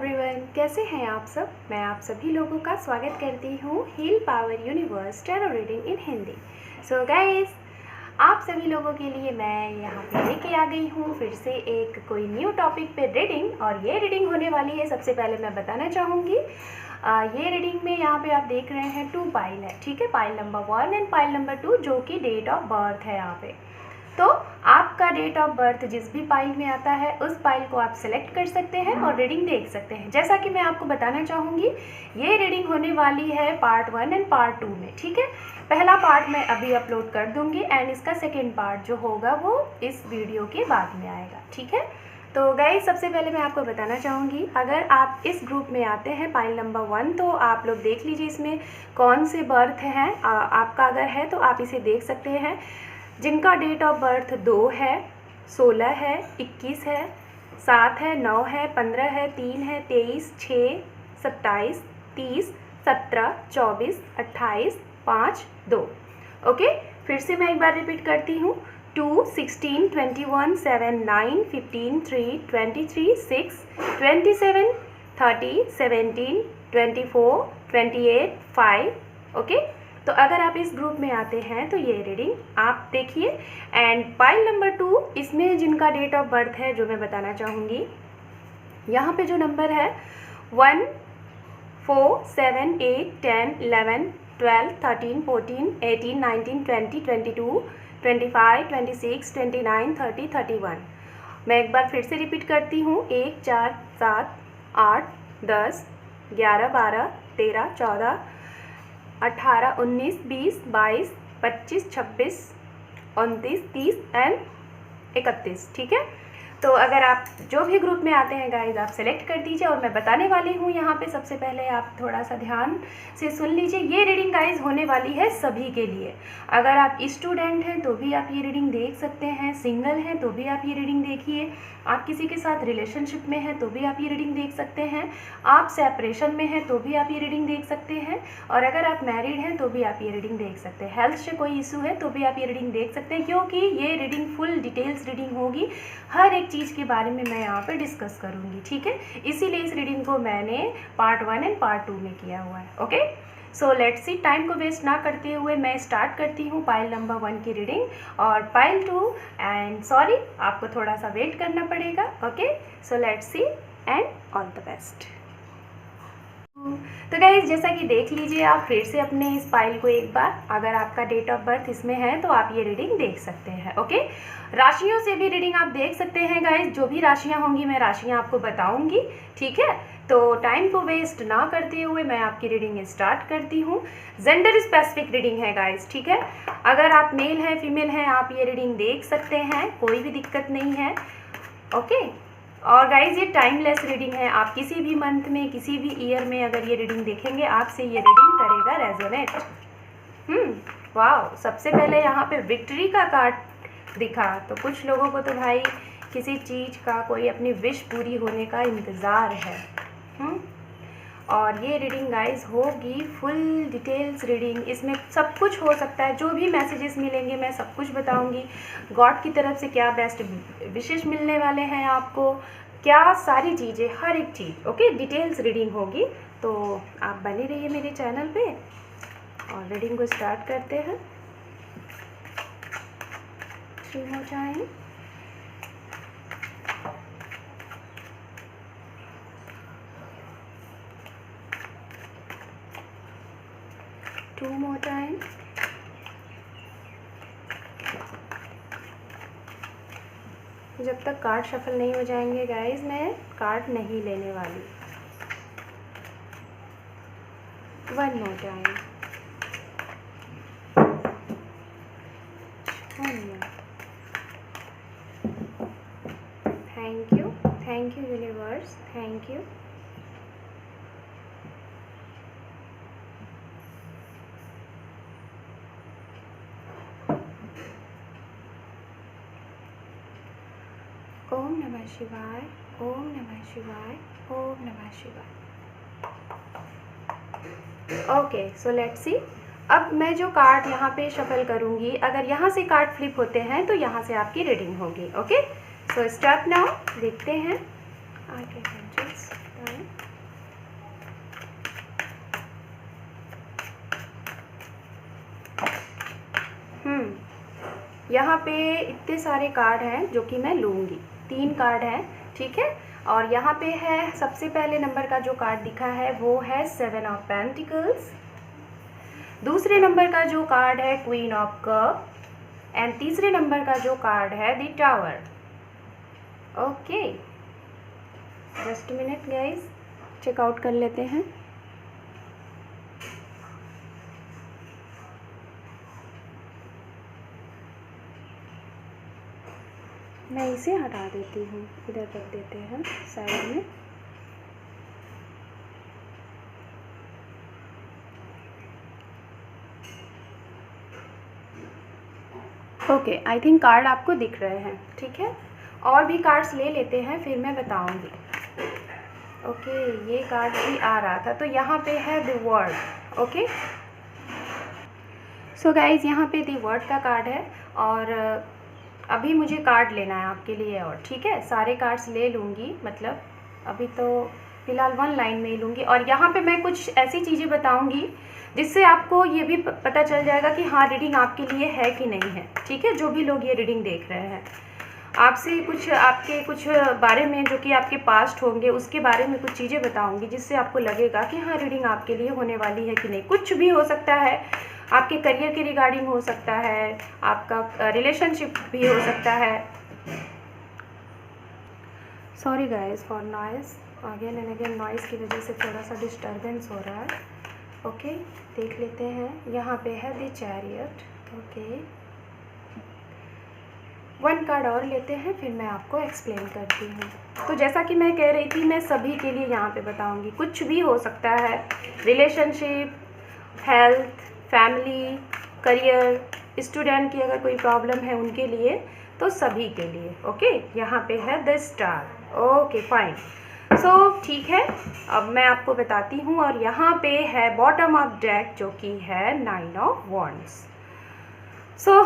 Everyone, कैसे हैं आप सब। मैं आप सभी लोगों का स्वागत करती हूँ heal power universe tarot reading in Hindi. So guys, आप सभी लोगों के लिए मैं यहाँ पे लेके आ गई हूँ फिर से एक कोई न्यू टॉपिक पे रीडिंग। और ये रीडिंग होने वाली है, सबसे पहले मैं बताना चाहूँगी ये रीडिंग में यहाँ पे आप देख रहे हैं 2 पाइल है, ठीक है। Pile number 1 and pile number 2, जो कि डेट ऑफ बर्थ है यहाँ पे। तो आपका डेट ऑफ बर्थ जिस भी पाइल में आता है उस पाइल को आप सेलेक्ट कर सकते हैं और रीडिंग देख सकते हैं। जैसा कि मैं आपको बताना चाहूँगी, ये रीडिंग होने वाली है पार्ट 1 एंड पार्ट 2 में, ठीक है। पहला पार्ट मैं अभी अपलोड कर दूँगी एंड इसका सेकेंड पार्ट जो होगा वो इस वीडियो के बाद में आएगा, ठीक है। तो गाइस, सबसे पहले मैं आपको बताना चाहूँगी, अगर आप इस ग्रुप में आते हैं पाइल नंबर 1, तो आप लोग देख लीजिए इसमें कौन से बर्थ हैं। आपका अगर है तो आप इसे देख सकते हैं। जिनका डेट ऑफ बर्थ 2 है, 16 है, 21 है, 7 है, 9 है, 15 है, 3 है, 23, 6, 27, 30, 17, 24, 28, 5, 2। ओके, फिर से मैं एक बार रिपीट करती हूँ। 2, 16, 21, 7, 9, 15, 3, 23, 6, 27, 30, 17, 24, 28, 5। ओके, तो अगर आप इस ग्रुप में आते हैं तो ये रीडिंग आप देखिए। एंड पाइल नंबर 2, इसमें जिनका डेट ऑफ बर्थ है जो मैं बताना चाहूँगी, यहाँ पे जो नंबर है 1, 4, 7, 8, 10, 11, 12, 13, 14, 18, 19, 20, 22, 25, 26, 29, 30, 31। मैं एक बार फिर से रिपीट करती हूँ। 1, 4, 7, 8, 10, 11, 12, 13, 14, 18, 19, 20, 22, 25, 26, 29, 30 एंड 31, ठीक है। तो अगर आप जो भी ग्रुप में आते हैं गाइज, आप सेलेक्ट कर दीजिए। और मैं बताने वाली हूँ यहाँ पे, सबसे पहले आप थोड़ा सा ध्यान से सुन लीजिए। ये रीडिंग गाइज होने वाली है सभी के लिए। अगर आप स्टूडेंट हैं तो भी आप ये रीडिंग देख सकते हैं, सिंगल हैं तो भी आप ये रीडिंग देखिए, आप किसी के साथ रिलेशनशिप में हैं तो भी आप ये रीडिंग देख सकते हैं, आप सेपरेशन में हैं तो भी आप ये रीडिंग देख सकते हैं, और अगर आप मैरिड हैं तो भी आप ये रीडिंग देख सकते हैं। हेल्थ से कोई इशू है तो भी आप ये रीडिंग देख सकते हैं, क्योंकि ये रीडिंग फुल डिटेल्स रीडिंग होगी। हर एक चीज़ के बारे में मैं यहाँ पे डिस्कस करूँगी, ठीक है। इसीलिए इस रीडिंग को मैंने पार्ट 1 एंड पार्ट 2 में किया हुआ है। Okay, so let's see, time को वेस्ट ना करते हुए मैं स्टार्ट करती हूँ पाइल नंबर 1 की रीडिंग और पाइल 2। एंड सॉरी, आपको थोड़ा सा वेट करना पड़ेगा। Okay, so let's see and all the best. तो गाइज, जैसा कि देख लीजिए आप फिर से अपने इस पाइल को एक बार, अगर आपका डेट ऑफ बर्थ इसमें है तो आप ये रीडिंग देख सकते हैं। ओके, राशियों से भी रीडिंग आप देख सकते हैं गाइज। जो भी राशियां होंगी मैं राशियां आपको बताऊंगी, ठीक है। तो टाइम को वेस्ट ना करते हुए मैं आपकी रीडिंग स्टार्ट करती हूँ। जेंडर स्पेसिफिक रीडिंग है गाइज, ठीक है। अगर आप मेल हैं फीमेल हैं, आप ये रीडिंग देख सकते हैं, कोई भी दिक्कत नहीं है। ओके, और गाइज ये टाइमलेस रीडिंग है। आप किसी भी मंथ में, किसी भी ईयर में अगर ये रीडिंग देखेंगे, आपसे ये रीडिंग करेगा रेजोनेट। वाह, सबसे पहले यहाँ पे विक्ट्री का कार्ड दिखा, तो कुछ लोगों को तो भाई किसी चीज़ का, कोई अपनी विश पूरी होने का इंतज़ार है। और ये रीडिंग गाइज होगी फुल डिटेल्स रीडिंग। इसमें सब कुछ हो सकता है, जो भी मैसेजेस मिलेंगे मैं सब कुछ बताऊंगी। गॉड की तरफ से क्या बेस्ट विशेष मिलने वाले हैं आपको, क्या सारी चीज़ें, हर एक चीज़। ओके, डिटेल्स रीडिंग होगी, तो आप बने रहिए मेरे चैनल पे और रीडिंग को स्टार्ट करते हैं। शुरू हो जाए। Two more time. जब तक कार्ड शफल नहीं हो जाएंगे गाइज, मैं कार्ड नहीं लेने वाली। One more time. Thank you universe, thank you. ओम नमः शिवाय, ओम नमः शिवाय, ओम नमः शिवाय। Okay, so let's see. अब मैं जो कार्ड यहाँ पे शफल करूँगी, अगर यहाँ से कार्ड फ्लिप होते हैं तो यहाँ से आपकी रीडिंग होगी। Okay, so start now. देखते हैं आगे। यहाँ पे इतने सारे कार्ड हैं जो कि मैं लूँगी, 3 कार्ड हैं, ठीक है। और यहाँ पे है सबसे पहले नंबर का जो कार्ड दिखा है वो है 7 ऑफ पेंटिकल्स, दूसरे नंबर का जो कार्ड है क्वीन ऑफ कप, एंड तीसरे नंबर का जो कार्ड है the tower. Okay, just minute guys, check out कर लेते हैं। मैं इसे हटा देती हूँ, इधर रख देते हैं साइड में। ओके, आई थिंक कार्ड आपको दिख रहे हैं, ठीक है। और भी कार्ड्स ले लेते हैं फिर मैं बताऊंगी। ओके, ये कार्ड भी आ रहा था, तो यहाँ पे है the word. Okay, so guys यहाँ पे द वर्ड का कार्ड है, और अभी मुझे कार्ड लेना है आपके लिए, और ठीक है, सारे कार्ड्स ले लूँगी, मतलब अभी तो फ़िलहाल 1 लाइन में ही लूँगी। और यहाँ पे मैं कुछ ऐसी चीज़ें बताऊँगी जिससे आपको ये भी पता चल जाएगा कि हाँ रीडिंग आपके लिए है कि नहीं है, ठीक है। जो भी लोग ये रीडिंग देख रहे हैं, आपसे कुछ आपके कुछ बारे में जो कि आपके पास्ट होंगे उसके बारे में कुछ चीज़ें बताऊँगी जिससे आपको लगेगा कि हाँ रीडिंग आपके लिए होने वाली है कि नहीं। कुछ भी हो सकता है, आपके करियर के रिगार्डिंग हो सकता है, आपका रिलेशनशिप भी हो सकता है। Sorry guys for noise, again and again noise की वजह से थोड़ा सा डिस्टर्बेंस हो रहा है। ओके, देख लेते हैं। यहाँ पे है द चैरियट। ओके, 1 कार्ड और लेते हैं फिर मैं आपको एक्सप्लेन करती हूँ। तो जैसा कि मैं कह रही थी, मैं सभी के लिए यहाँ पे बताऊँगी, कुछ भी हो सकता है, relationship, health, family, career, student की अगर कोई प्रॉब्लम है उनके लिए, तो सभी के लिए। ओके, यहाँ पे है द स्टार। ओके फाइन, सो ठीक है, अब मैं आपको बताती हूँ। और यहाँ पे है बॉटम ऑफ डेक जो कि है 9 ऑफ वॉन्ड्स। सो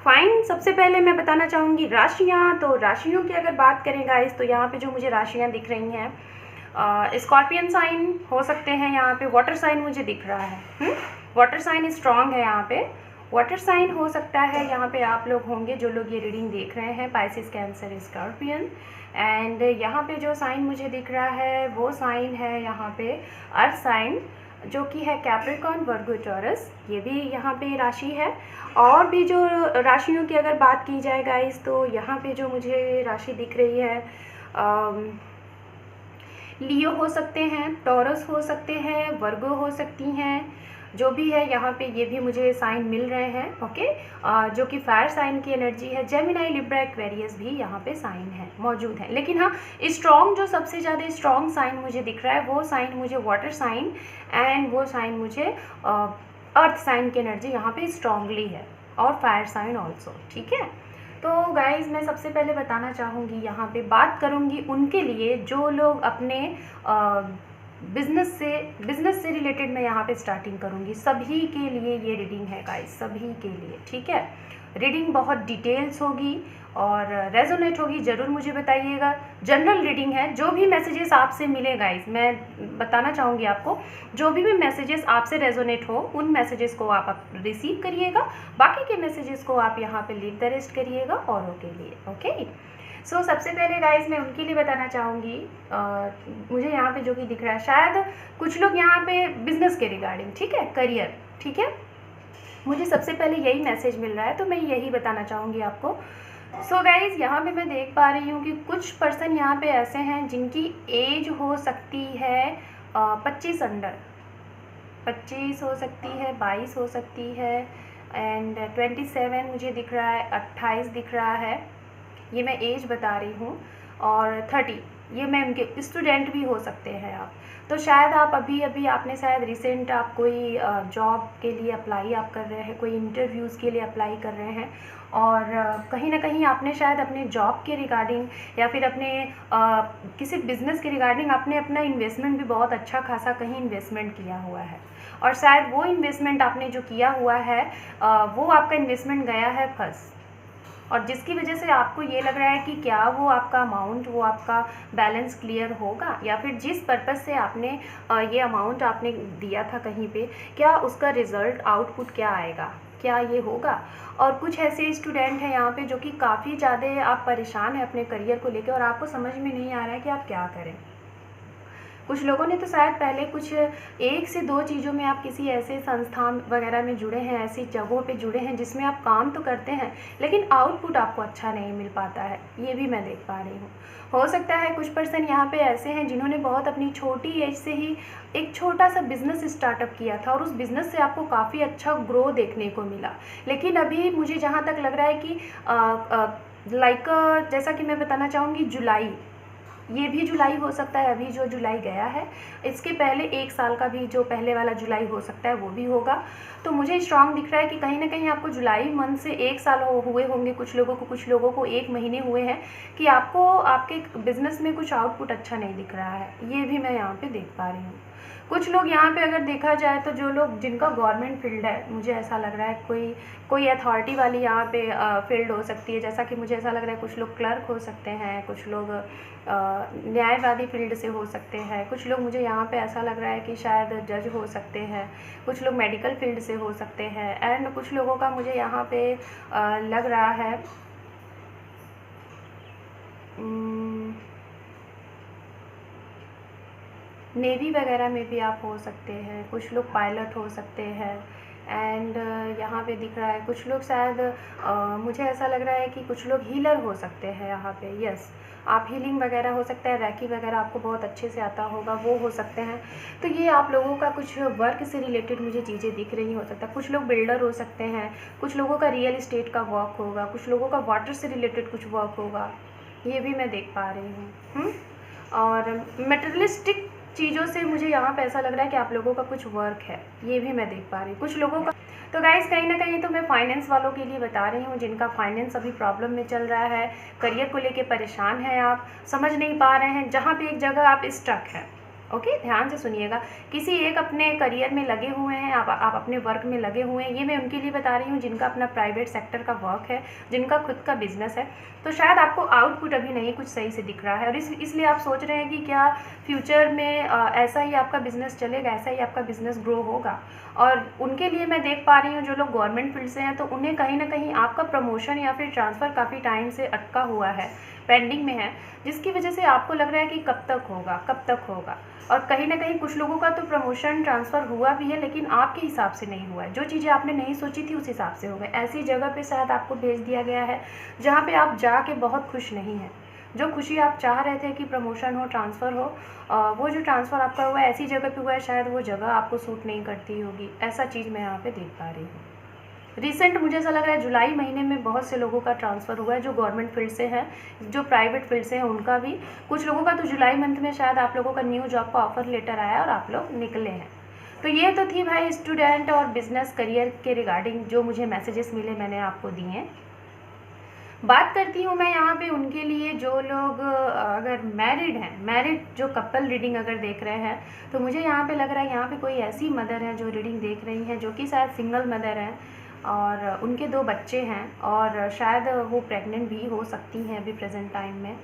फाइन, सबसे पहले मैं बताना चाहूँगी राशियाँ। तो राशियों की अगर बात करें गाइस, तो यहाँ पे जो मुझे राशियाँ दिख रही हैं, स्कॉर्पियन साइन हो सकते हैं, यहाँ पे वाटर साइन मुझे दिख रहा है, वाटर साइन स्ट्रॉन्ग है यहाँ पे, वाटर साइन हो सकता है यहाँ पे आप लोग होंगे जो लोग ये रीडिंग देख रहे हैं, पाइसिस, कैंसर, स्कॉर्पियन। एंड यहाँ पे जो साइन मुझे दिख रहा है वो साइन है यहाँ पे अर्थ साइन जो कि है कैप्रिकॉर्न, वर्गो, टॉरस, ये भी यहाँ पे राशि है। और भी जो राशियों की अगर बात की जाए गाइस, तो यहाँ पे जो मुझे राशि दिख रही है, लियो हो सकते हैं, टॉरस हो सकते हैं, वर्गो हो सकती हैं, जो भी है यहाँ पे ये भी मुझे साइन मिल रहे हैं। ओके, जो कि फायर साइन की एनर्जी है। जेमिनाई, लिब्रा, एक्वेरियस भी यहाँ पे साइन है, मौजूद है। लेकिन हाँ, स्ट्रॉन्ग जो सबसे ज़्यादा स्ट्रॉन्ग साइन मुझे दिख रहा है वो साइन मुझे वाटर साइन, एंड वो साइन मुझे अर्थ साइन की एनर्जी यहाँ पे स्ट्रॉन्गली है, और फायर साइन ऑल्सो, ठीक है। तो गाइज़ मैं सबसे पहले बताना चाहूँगी, यहाँ पे बात करूँगी उनके लिए जो लोग अपने बिज़नेस से रिलेटेड मैं यहाँ पे स्टार्टिंग करूँगी। सभी के लिए ये रीडिंग है गाइस, सभी के लिए, ठीक है। रीडिंग बहुत डिटेल्स होगी और रेजोनेट होगी, ज़रूर मुझे बताइएगा। जनरल रीडिंग है, जो भी मैसेजेस आपसे मिले गाइस, मैं बताना चाहूँगी आपको, जो भी मैसेजेस आपसे रेजोनेट हो उन मैसेजेस को आप रिसीव करिएगा, बाकी के मैसेजेस को आप यहाँ पे लीव द रेस्ट करिएगा औरों के लिए। ओके, सो सबसे पहले गाइस मैं उनके लिए बताना चाहूँगी, मुझे यहाँ पे जो कि दिख रहा है, शायद कुछ लोग यहाँ पे बिजनेस के रिगार्डिंग, ठीक है, करियर, ठीक है, मुझे सबसे पहले यही मैसेज मिल रहा है, तो मैं यही बताना चाहूँगी आपको। सो गाइज यहाँ पे मैं देख पा रही हूँ कि कुछ पर्सन यहाँ पे ऐसे हैं जिनकी एज हो सकती है 25 अंडर, 25 हो सकती है, 22 हो सकती है, एंड 27 मुझे दिख रहा है, 28 दिख रहा है, ये मैं एज बता रही हूँ, और 30 ये मैं उनके स्टूडेंट भी हो सकते हैं आप। तो शायद आप अभी आपने शायद रिसेंट आप कोई जॉब के लिए अप्लाई आप कर रहे हैं, कोई इंटरव्यूज़ के लिए अप्लाई कर रहे हैं, और कहीं ना कहीं आपने शायद अपने जॉब के रिगार्डिंग या फिर अपने किसी बिज़नेस के रिगार्डिंग आपने अपना इन्वेस्टमेंट भी बहुत अच्छा खासा कहीं इन्वेस्टमेंट किया हुआ है, और शायद वो इन्वेस्टमेंट आपने जो किया हुआ है वो आपका इन्वेस्टमेंट गया है फंस, और जिसकी वजह से आपको ये लग रहा है कि क्या वो आपका अमाउंट, वो आपका बैलेंस क्लियर होगा, या फिर जिस पर्पज़ से आपने ये अमाउंट आपने दिया था कहीं पे, क्या उसका रिज़ल्ट आउटपुट क्या आएगा, क्या ये होगा? और कुछ ऐसे स्टूडेंट हैं यहाँ पे जो कि काफ़ी ज़्यादा आप परेशान हैं अपने करियर को लेके और आपको समझ में नहीं आ रहा है कि आप क्या करें। कुछ लोगों ने तो शायद पहले कुछ 1 से 2 चीज़ों में आप किसी ऐसे संस्थान वगैरह में जुड़े हैं, ऐसी जगहों पे जुड़े हैं जिसमें आप काम तो करते हैं लेकिन आउटपुट आपको अच्छा नहीं मिल पाता है, ये भी मैं देख पा रही हूँ। हो सकता है कुछ पर्सन यहाँ पे ऐसे हैं जिन्होंने बहुत अपनी छोटी एज से ही एक छोटा सा बिज़नेस स्टार्टअप किया था और उस बिज़नेस से आपको काफ़ी अच्छा ग्रो देखने को मिला। लेकिन अभी मुझे जहाँ तक लग रहा है कि जैसा कि मैं बताना चाहूँगी जुलाई, ये भी जुलाई हो सकता है, अभी जो जुलाई गया है इसके पहले 1 साल का भी जो पहले वाला जुलाई हो सकता है वो भी होगा। तो मुझे स्ट्रांग दिख रहा है कि कहीं ना कहीं आपको जुलाई मंथ से 1 साल हुए होंगे, कुछ लोगों को 1 महीने हुए हैं कि आपको आपके बिज़नेस में कुछ आउटपुट अच्छा नहीं दिख रहा है, ये भी मैं यहाँ पे देख पा रही हूँ। कुछ लोग यहाँ पे अगर देखा जाए तो जो लोग जिनका गवर्नमेंट फील्ड है, मुझे ऐसा लग रहा है कोई अथॉरिटी वाली यहाँ पे फील्ड हो सकती है, जैसा कि मुझे ऐसा लग रहा है कुछ लोग क्लर्क हो सकते हैं, कुछ लोग न्यायवादी फील्ड से हो सकते हैं, कुछ लोग मुझे यहाँ पे ऐसा लग रहा है कि शायद जज हो सकते हैं, कुछ लोग मेडिकल फील्ड से हो सकते हैं एंड कुछ लोगों का मुझे यहाँ पे लग रहा है नेवी वगैरह में भी आप हो सकते हैं, कुछ लोग पायलट हो सकते हैं एंड यहाँ पे दिख रहा है कुछ लोग शायद मुझे ऐसा लग रहा है कि कुछ लोग हीलर हो सकते हैं यहाँ पे। यस, आप हीलिंग वगैरह हो सकता है, रैकी वगैरह आपको बहुत अच्छे से आता होगा, वो हो सकते हैं। तो ये आप लोगों का कुछ वर्क से रिलेटेड मुझे चीज़ें दिख रही हो सकता है। कुछ लोग बिल्डर हो सकते हैं, कुछ लोगों का रियल इस्टेट का वर्क होगा, कुछ लोगों का वाटर से रिलेटेड कुछ वर्क होगा, ये भी मैं देख पा रही हूँ। और मटेरियलिस्टिक चीज़ों से मुझे यहाँ पे ऐसा लग रहा है कि आप लोगों का कुछ वर्क है, ये भी मैं देख पा रही हूँ कुछ लोगों का। तो गाइस कहीं ना कहीं तो मैं फाइनेंस वालों के लिए बता रही हूँ जिनका फाइनेंस अभी प्रॉब्लम में चल रहा है, करियर को लेके परेशान है, आप समझ नहीं पा रहे हैं, जहाँ पे एक जगह आप स्टक हैं। ओके, ध्यान से सुनिएगा, किसी एक अपने करियर में लगे हुए हैं, आप अपने वर्क में लगे हुए हैं, ये मैं उनके लिए बता रही हूँ जिनका अपना प्राइवेट सेक्टर का वर्क है, जिनका खुद का बिजनेस है। तो शायद आपको आउटपुट अभी नहीं कुछ सही से दिख रहा है और इसलिए आप सोच रहे हैं कि क्या फ्यूचर में ऐसा ही आपका बिज़नेस चलेगा, ऐसा ही आपका बिज़नेस ग्रो होगा। और उनके लिए मैं देख पा रही हूँ जो लोग गवर्नमेंट फील्ड से हैं, तो उन्हें कहीं ना कहीं आपका प्रमोशन या फिर ट्रांसफ़र काफ़ी टाइम से अटका हुआ है, पेंडिंग में है, जिसकी वजह से आपको लग रहा है कि कब तक होगा। और कहीं ना कहीं कुछ लोगों का तो प्रमोशन ट्रांसफ़र हुआ भी है लेकिन आपके हिसाब से नहीं हुआ है, जो चीज़ें आपने नहीं सोची थी उस हिसाब से हो गए। ऐसी जगह पे शायद आपको भेज दिया गया है जहाँ पे आप जाके बहुत खुश नहीं हैं। जो खुशी आप चाह रहे थे कि प्रमोशन हो, ट्रांसफ़र हो, वो जो ट्रांसफ़र आपका हुआ है ऐसी जगह पे हुआ है, शायद वो जगह आपको सूट नहीं करती होगी, ऐसा चीज़ मैं यहाँ पे देख पा रही हूँ। रिसेंट मुझे ऐसा लग रहा है जुलाई महीने में बहुत से लोगों का ट्रांसफ़र हुआ है, जो गवर्नमेंट फील्ड से हैं, जो प्राइवेट फील्ड से हैं उनका भी। कुछ लोगों का तो जुलाई मंथ में शायद आप लोगों का न्यू जॉब का ऑफ़र लेटर आया और आप लोग निकले हैं। तो ये तो थी भाई स्टूडेंट और बिज़नेस करियर के रिगार्डिंग जो मुझे मैसेजेस मिले, मैंने आपको दिए हैं। बात करती हूँ मैं यहाँ पे उनके लिए जो लोग अगर मैरिड हैं, मैरिड जो कपल रीडिंग अगर देख रहे हैं, तो मुझे यहाँ पे लग रहा है यहाँ पे कोई ऐसी मदर है जो रीडिंग देख रही हैं जो कि शायद सिंगल मदर हैं और उनके 2 बच्चे हैं और शायद वो प्रेग्नेंट भी हो सकती हैं अभी प्रेजेंट टाइम में।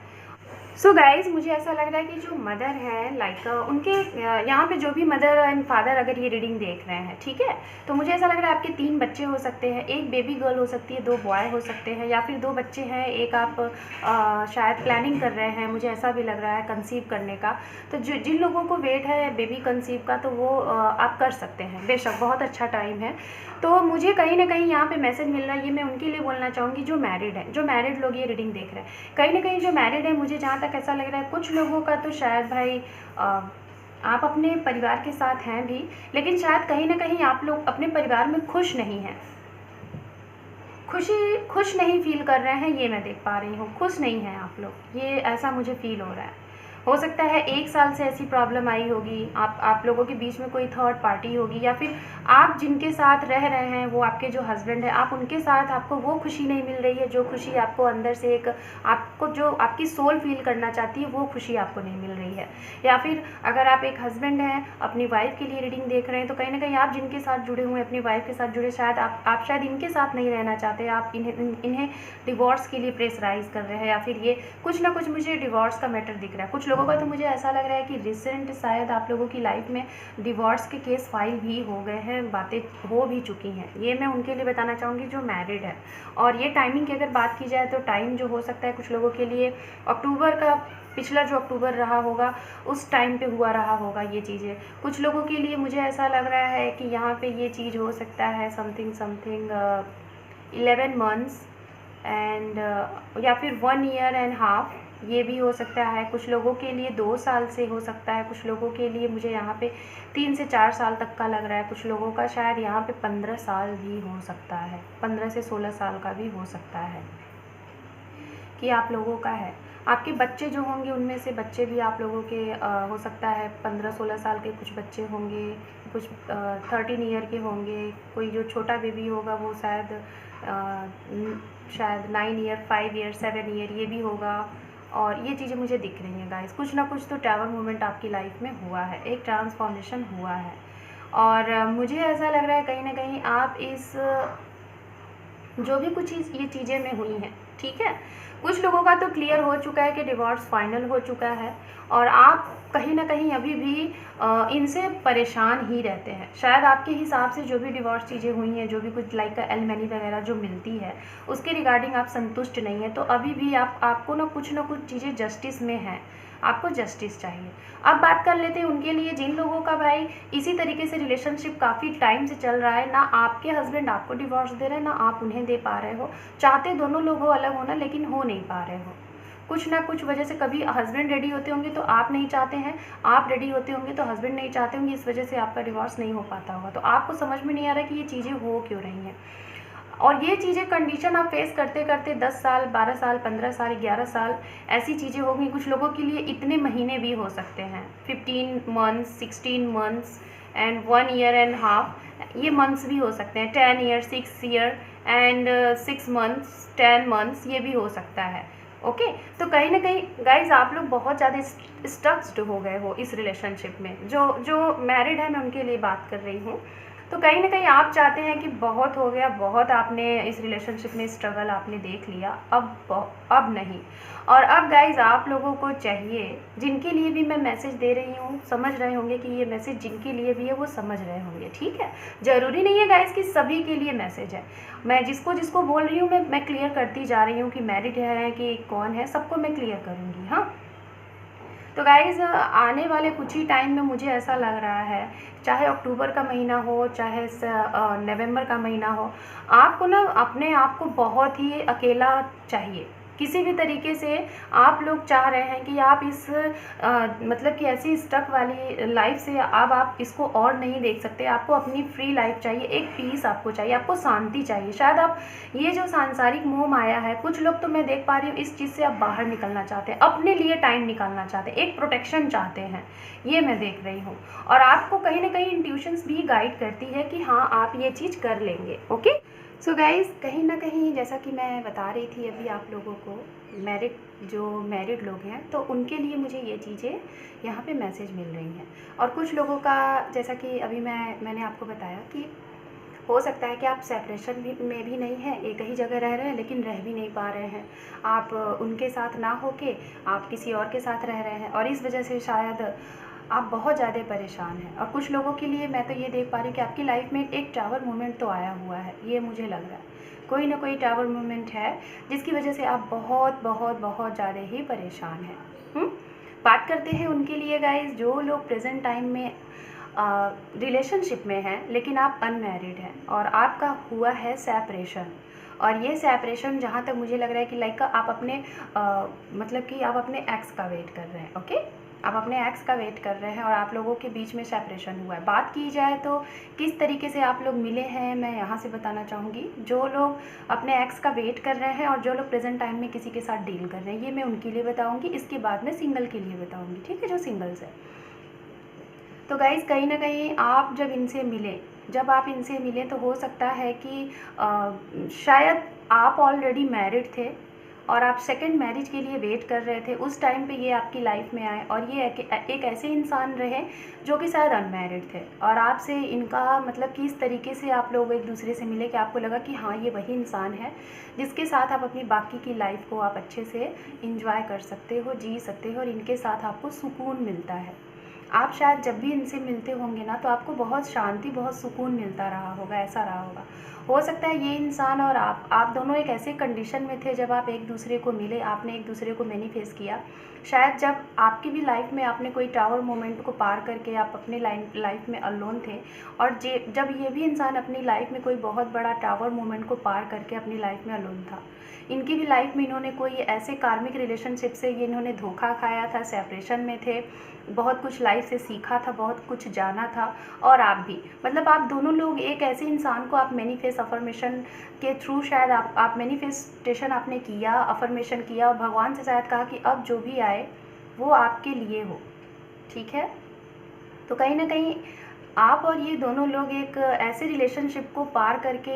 सो गाइज़ मुझे ऐसा लग रहा है कि जो मदर हैं लाइक उनके यहाँ पे जो भी मदर एंड फादर अगर ये रीडिंग देख रहे हैं, ठीक है, तो मुझे ऐसा लग रहा है आपके 3 बच्चे हो सकते हैं, 1 बेबी गर्ल हो सकती है, 2 बॉय हो सकते हैं, या फिर 2 बच्चे हैं, एक आप शायद प्लानिंग कर रहे हैं, मुझे ऐसा भी लग रहा है कंसीव करने का। तो जिन लोगों को वेट है बेबी कंसीव का तो वो आप कर सकते हैं, बेशक बहुत अच्छा टाइम है। तो मुझे कहीं ना कहीं यहाँ पे मैसेज मिल रहा है, ये मैं उनके लिए बोलना चाहूँगी जो मैरिड हैं, जो मैरिड लोग ये रीडिंग देख रहे हैं। कहीं ना कहीं जो मैरिड है, मुझे जहाँ तक ऐसा लग रहा है कुछ लोगों का तो शायद भाई आप अपने परिवार के साथ हैं भी, लेकिन शायद कहीं ना कहीं आप लोग अपने परिवार में खुश नहीं हैं, खुश नहीं फील कर रहे हैं, ये मैं देख पा रही हूँ। खुश नहीं हैं आप लोग, ये ऐसा मुझे फील हो रहा है। हो सकता है 1 साल से ऐसी प्रॉब्लम आई होगी, आप लोगों के बीच में कोई थर्ड पार्टी होगी, या फिर आप जिनके साथ रह रहे हैं वो आपके जो हस्बैंड है, आप उनके साथ आपको वो खुशी नहीं मिल रही है जो खुशी आपको अंदर से एक आपको जो आपकी सोल फील करना चाहती है, वो खुशी आपको नहीं मिल रही है। या फिर अगर आप एक हस्बैंड हैं अपनी वाइफ के लिए रीडिंग देख रहे हैं, तो कहीं ना कहीं आप जिनके साथ जुड़े हुए हैं, अपनी वाइफ के साथ जुड़े, शायद आप शायद इनके साथ नहीं रहना चाहते, आप इन्हें डिवोर्स के लिए प्रेशराइज कर रहे हैं, या फिर ये कुछ ना कुछ मुझे डिवोर्स का मैटर दिख रहा है। कुछ लोगों का तो मुझे ऐसा लग रहा है कि रिसेंट शायद आप लोगों की लाइफ में डिवोर्स के केस फाइल भी हो गए हैं, बातें हो भी चुकी हैं। ये मैं उनके लिए बताना चाहूँगी जो मैरिड है। और ये टाइमिंग की अगर बात की जाए तो टाइम जो हो सकता है कुछ लोगों के लिए अक्टूबर का, पिछला जो अक्टूबर रहा होगा उस टाइम पे हुआ रहा होगा ये चीज़ें। कुछ लोगों के लिए मुझे ऐसा लग रहा है कि यहाँ पे ये चीज़ हो सकता है समथिंग 11 मंथ्स एंड या फिर 1 ईयर एंड हाफ, ये भी हो सकता है। कुछ लोगों के लिए 2 साल से हो सकता है, कुछ लोगों के लिए मुझे यहाँ पे 3 से 4 साल तक का लग रहा है। कुछ लोगों का शायद यहाँ पे 15 साल भी हो सकता है, 15 से 16 साल का भी हो सकता है कि आप लोगों का है। आपके बच्चे जो होंगे उनमें से बच्चे भी आप लोगों के हो सकता है 15-16 साल के कुछ बच्चे होंगे, कुछ 13 ईयर के होंगे। कोई जो छोटा बेबी होगा वो शायद 9 ईयर, 5 ईयर, 7 ईयर ये भी होगा। और ये चीज़ें मुझे दिख रही हैं गाइस। कुछ ना कुछ तो टावर मूवमेंट आपकी लाइफ में हुआ है, एक ट्रांसफॉर्मेशन हुआ है। और मुझे ऐसा लग रहा है कहीं ना कहीं आप इस जो भी कुछ ये चीज़ें में हुई हैं, ठीक है, कुछ लोगों का तो क्लियर हो चुका है कि डिवोर्स फाइनल हो चुका है और आप कहीं ना कहीं अभी भी इनसे परेशान ही रहते हैं। शायद आपके हिसाब से जो भी डिवोर्स चीज़ें हुई हैं, जो भी कुछ लाइक एलिमनी वगैरह जो मिलती है उसके रिगार्डिंग आप संतुष्ट नहीं है, तो अभी भी आपको ना कुछ चीज़ें जस्टिस में हैं, आपको जस्टिस चाहिए। अब बात कर लेते हैं उनके लिए जिन लोगों का भाई इसी तरीके से रिलेशनशिप काफ़ी टाइम से चल रहा है, ना आपके हस्बैंड आपको डिवोर्स दे रहे हैं, ना आप उन्हें दे पा रहे हो। चाहते दोनों लोग हो अलग होना, लेकिन हो नहीं पा रहे हो। कुछ ना कुछ वजह से कभी हस्बैंड रेडी होते होंगे तो आप नहीं चाहते हैं, आप रेडी होते होंगे तो हस्बैंड नहीं चाहते होंगे, इस वजह से आपका डिवोर्स नहीं हो पाता होगा। तो आपको समझ में नहीं आ रहा कि ये चीज़ें हो क्यों रही हैं। और ये चीज़ें कंडीशन आप फेस करते करते 10 साल, 12 साल, 15 साल, 11 साल ऐसी चीज़ें होंगी। कुछ लोगों के लिए इतने महीने भी हो सकते हैं, 15 months, 16 months and 1 year and half, ये मंथ्स भी हो सकते हैं। 10 year, 6 year and 6 months, 10 months ये भी हो सकता है। ओके तो कहीं ना कहीं गाइज आप लोग बहुत ज़्यादा स्टक्ड हो गए हो इस रिलेशनशिप में। जो मैरिड है मैं उनके लिए बात कर रही हूँ। तो कहीं ना कहीं आप चाहते हैं कि बहुत हो गया, बहुत आपने इस रिलेशनशिप में स्ट्रगल आपने देख लिया, अब नहीं। और अब गाइज आप लोगों को चाहिए, जिनके लिए भी मैं मैसेज दे रही हूँ समझ रहे होंगे कि ये मैसेज जिनके लिए भी है वो समझ रहे होंगे, ठीक है। ज़रूरी नहीं है गाइज कि सभी के लिए मैसेज है। मैं जिसको बोल रही हूँ मैं क्लियर करती जा रही हूँ कि मैरिड है कि कौन है, सबको मैं क्लियर करूँगी। हाँ तो गाइज़ आने वाले कुछ ही टाइम में मुझे ऐसा लग रहा है, चाहे अक्टूबर का महीना हो, चाहे नवंबर का महीना हो, आपको ना अपने आप को बहुत ही अकेला चाहिए। किसी भी तरीके से आप लोग चाह रहे हैं कि आप इस मतलब कि ऐसी स्टक वाली लाइफ से अब आप इसको और नहीं देख सकते। आपको अपनी फ्री लाइफ चाहिए, एक पीस आपको चाहिए, आपको शांति चाहिए। शायद आप ये जो सांसारिक मोह माया है, कुछ लोग तो मैं देख पा रही हूँ इस चीज़ से आप बाहर निकलना चाहते हैं, अपने लिए टाइम निकालना चाहते हैं, एक प्रोटेक्शन चाहते हैं, ये मैं देख रही हूँ। और आपको कहीं ना कहीं इंट्यूशंस भी गाइड करती है कि हाँ आप ये चीज़ कर लेंगे। ओके सो गाइज़ कहीं ना कहीं जैसा कि मैं बता रही थी अभी आप लोगों को, जो मैरिड लोग हैं तो उनके लिए मुझे ये चीज़ें यहाँ पे मैसेज मिल रही हैं। और कुछ लोगों का जैसा कि अभी मैंने आपको बताया कि हो सकता है कि आप सेपरेशन में भी नहीं है, एक ही जगह रह रहे हैं लेकिन रह भी नहीं पा रहे हैं। आप उनके साथ ना होके आप किसी और के साथ रह रहे हैं और इस वजह से शायद आप बहुत ज़्यादा परेशान हैं। और कुछ लोगों के लिए मैं तो ये देख पा रही हूँ कि आपकी लाइफ में एक टावर मूवमेंट तो आया हुआ है, ये मुझे लग रहा है कोई ना कोई टावर मूवमेंट है जिसकी वजह से आप बहुत बहुत बहुत ज़्यादा ही परेशान हैं। बात करते हैं उनके लिए गाइज जो लोग प्रेजेंट टाइम में रिलेशनशिप में हैं लेकिन आप अनमैरिड हैं और आपका हुआ है सेपरेशन। और ये सेपरेशन जहाँ तक मुझे लग रहा है कि लाइक आप अपने मतलब कि आप अपने एक्स का वेट कर रहे हैं। ओके आप अपने एक्स का वेट कर रहे हैं और आप लोगों के बीच में सेपरेशन हुआ है। बात की जाए तो किस तरीके से आप लोग मिले हैं मैं यहाँ से बताना चाहूँगी। जो लोग अपने एक्स का वेट कर रहे हैं और जो लोग प्रेजेंट टाइम में किसी के साथ डील कर रहे हैं, ये मैं उनके लिए बताऊँगी। इसके बाद मैं सिंगल के लिए बताऊँगी, ठीक है, जो सिंगल्स है। तो गाइज़ कहीं ना कहीं आप जब आप इनसे मिले तो हो सकता है कि शायद आप ऑलरेडी मैरिड थे और आप सेकंड मैरिज के लिए वेट कर रहे थे, उस टाइम पे ये आपकी लाइफ में आए और ये एक ऐसे इंसान रहे जो कि शायद अनमैरिड थे, और आपसे इनका मतलब कि इस तरीके से आप लोग एक दूसरे से मिले कि आपको लगा कि हाँ ये वही इंसान है जिसके साथ आप अपनी बाकी की लाइफ को आप अच्छे से इंजॉय कर सकते हो, जी सकते हो, और इनके साथ आपको सुकून मिलता है। आप शायद जब भी इनसे मिलते होंगे ना तो आपको बहुत शांति, बहुत सुकून मिलता रहा होगा, ऐसा रहा होगा। हो सकता है ये इंसान और आप दोनों एक ऐसे कंडीशन में थे जब आप एक दूसरे को मिले, आपने एक दूसरे को मैनिफेस्ट किया। शायद जब आपकी भी लाइफ में आपने कोई टावर मोमेंट को पार करके आप अपने लाइफ में अलोन थे, और जब ये भी इंसान अपनी लाइफ में कोई बहुत बड़ा टावर मोमेंट को पार करके अपनी लाइफ में अलोन था। इनकी भी लाइफ में इन्होंने कोई ऐसे कार्मिक रिलेशनशिप से ये इन्होंने धोखा खाया था, सेपरेशन में थे, बहुत कुछ लाइफ से सीखा था, बहुत कुछ जाना था। और आप भी, मतलब आप दोनों लोग एक ऐसे इंसान को आप मैनिफेस्ट अफर्मेशन के थ्रू शायद आप मैनिफेस्टेशन आपने किया, अफर्मेशन किया, और भगवान से शायद कहा कि अब जो भी आए वो आपके लिए हो, ठीक है। तो कहीं ना कहीं आप और ये दोनों लोग एक ऐसे रिलेशनशिप को पार करके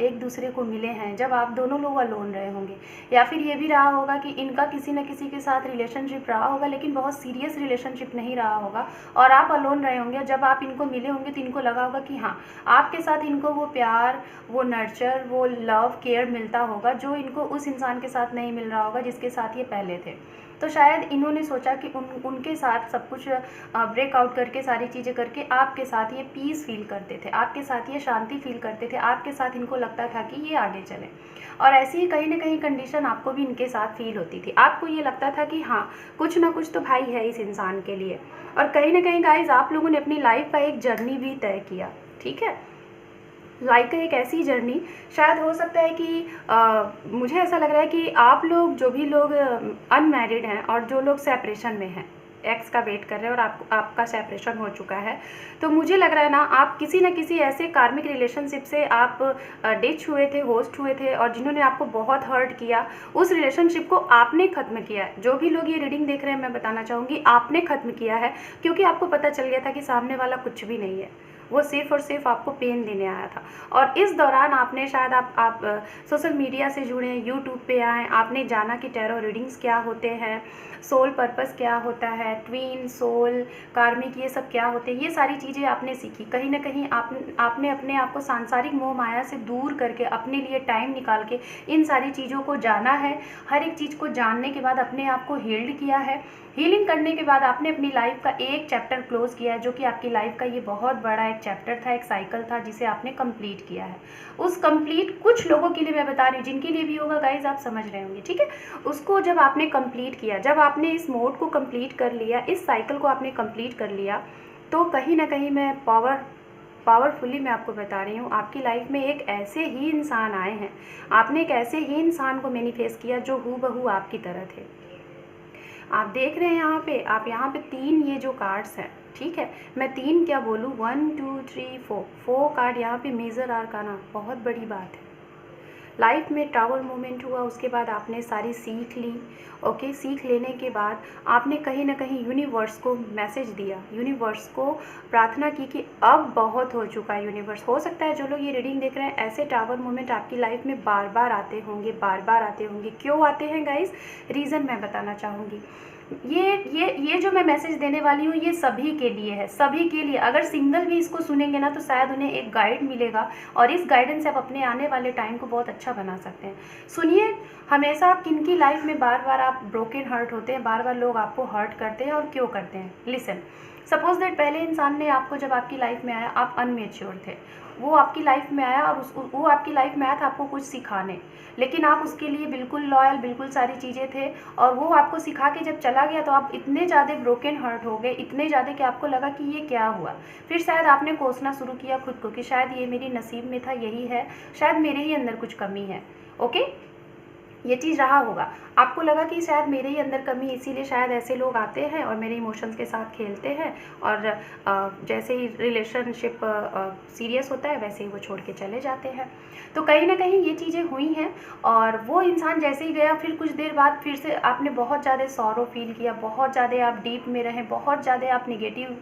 एक दूसरे को मिले हैं जब आप दोनों लोग अलोन रहे होंगे, या फिर ये भी रहा होगा कि इनका किसी न किसी के साथ रिलेशनशिप रहा होगा लेकिन बहुत सीरियस रिलेशनशिप नहीं रहा होगा, और आप अलोन रहे होंगे। जब आप इनको मिले होंगे तो इनको लगा होगा कि हाँ आपके साथ इनको वो प्यार, वो नर्चर, वो लव, केयर मिलता होगा जो इनको उस इंसान के साथ नहीं मिल रहा होगा जिसके साथ ये पहले थे। तो शायद इन्होंने सोचा कि उनके साथ सब कुछ ब्रेकआउट करके, सारी चीज़ें करके आपके साथ ये पीस फील करते थे, आपके साथ ये शांति फील करते थे, आपके साथ इनको लगता था कि ये आगे चले। और ऐसी ही कहीं ना कहीं कंडीशन आपको भी इनके साथ फील होती थी, आपको ये लगता था कि हाँ कुछ ना कुछ तो भाई है इस इंसान के लिए। और कहीं ना कहीं गाइज आप लोगों ने अपनी लाइफ का एक जर्नी भी तय किया, ठीक है। लाइफ का एक ऐसी जर्नी, शायद हो सकता है कि मुझे ऐसा लग रहा है कि आप लोग, जो भी लोग अनमैरिड हैं और जो लोग सेपरेशन में हैं, एक्स का वेट कर रहे हैं और आपका सेपरेशन हो चुका है, तो मुझे लग रहा है ना आप किसी न किसी ऐसे कार्मिक रिलेशनशिप से आप डेच हुए थे, होस्ट हुए थे, और जिन्होंने आपको बहुत हर्ट किया, उस रिलेशनशिप को आपने ख़त्म किया है। जो भी लोग ये रीडिंग देख रहे हैं, मैं बताना चाहूँगी आपने ख़त्म किया है, क्योंकि आपको पता चल गया था कि सामने वाला कुछ भी नहीं है, वो सिर्फ और सिर्फ आपको पेन देने आया था। और इस दौरान आपने शायद आप सोशल मीडिया से जुड़े, यूट्यूब पे आए, आपने जाना कि टैरो रीडिंग्स क्या होते हैं, सोल पर्पस क्या होता है, ट्वीन, सोल, कार्मिक, ये सब क्या होते हैं, ये सारी चीज़ें आपने सीखी। कहीं ना कहीं आपने अपने आप को सांसारिक मोह माया से दूर करके अपने लिए टाइम निकाल के इन सारी चीज़ों को जाना है। हर एक चीज़ को जानने के बाद अपने आप को हील्ड किया है। हीलिंग करने के बाद आपने अपनी लाइफ का एक चैप्टर क्लोज किया है, जो कि आपकी लाइफ का ये बहुत बड़ा एक चैप्टर था, एक साइकिल था जिसे आपने कंप्लीट किया है। उस कंप्लीट, कुछ लोगों के लिए मैं बता रही हूँ, जिनके लिए भी होगा गाइज आप समझ रहे होंगे, ठीक है। उसको जब आपने कंप्लीट किया, जब आपने इस मोड को कंप्लीट कर लिया, इस साइकिल को आपने कंप्लीट कर लिया, तो कहीं ना कहीं मैं पावरफुली मैं आपको बता रही हूँ, आपकी लाइफ में एक ऐसे ही इंसान आए हैं, आपने एक ऐसे ही इंसान को मैनिफेस्ट किया जो हूबहू आपकी तरह थे। आप देख रहे हैं यहाँ पे, आप यहाँ पे 3 ये जो कार्ड्स हैं, ठीक है, मैं 3 क्या बोलूँ, 1 2 3 4 कार्ड यहाँ पे मेजर आर्काना, बहुत बड़ी बात है। लाइफ में टावर मोमेंट हुआ, उसके बाद आपने सारी सीख ली, ओके। सीख लेने के बाद आपने कहीं ना कहीं यूनिवर्स को मैसेज दिया, यूनिवर्स को प्रार्थना की कि अब बहुत हो चुका है यूनिवर्स। हो सकता है जो लोग ये रीडिंग देख रहे हैं, ऐसे टावर मोमेंट आपकी लाइफ में बार बार आते होंगे, बार बार आते होंगे। क्यों आते हैं गाइस, रीज़न मैं बताना चाहूँगी। ये जो मैं मैसेज देने वाली हूँ, ये सभी के लिए है, सभी के लिए। अगर सिंगल भी इसको सुनेंगे ना तो शायद उन्हें एक गाइड मिलेगा, और इस गाइडेंस से आप अपने आने वाले टाइम को बहुत अच्छा बना सकते हैं। सुनिए, हमेशा किन की लाइफ में बार बार आप ब्रोकन हर्ट होते हैं, बार बार लोग आपको हर्ट करते हैं, और क्यों करते हैं। लिसन, सपोज दैट पहले इंसान ने आपको, जब आपकी लाइफ में आया, आप अनमेच्योर थे, वो आपकी लाइफ में आया और वो आपकी लाइफ में आया था आपको कुछ सिखाने, लेकिन आप उसके लिए बिल्कुल लॉयल, बिल्कुल सारी चीज़ें थे, और वो आपको सिखा के जब चला गया तो आप इतने ज़्यादा ब्रोकन हर्ट हो गए, इतने ज़्यादा कि आपको लगा कि ये क्या हुआ। फिर शायद आपने कोसना शुरू किया खुद को कि शायद ये मेरी नसीब में था, यही है, शायद मेरे ही अंदर कुछ कमी है, ओके। ये चीज़ रहा होगा, आपको लगा कि शायद मेरे ही अंदर कमी, इसीलिए शायद ऐसे लोग आते हैं और मेरे इमोशंस के साथ खेलते हैं, और जैसे ही रिलेशनशिप सीरियस होता है वैसे ही वो छोड़ के चले जाते हैं। तो कहीं ना कहीं ये चीज़ें हुई हैं, और वो इंसान जैसे ही गया, फिर कुछ देर बाद फिर से आपने बहुत ज़्यादा सॉरो फील किया, बहुत ज़्यादा आप डीप में रहें, बहुत ज़्यादा आप निगेटिव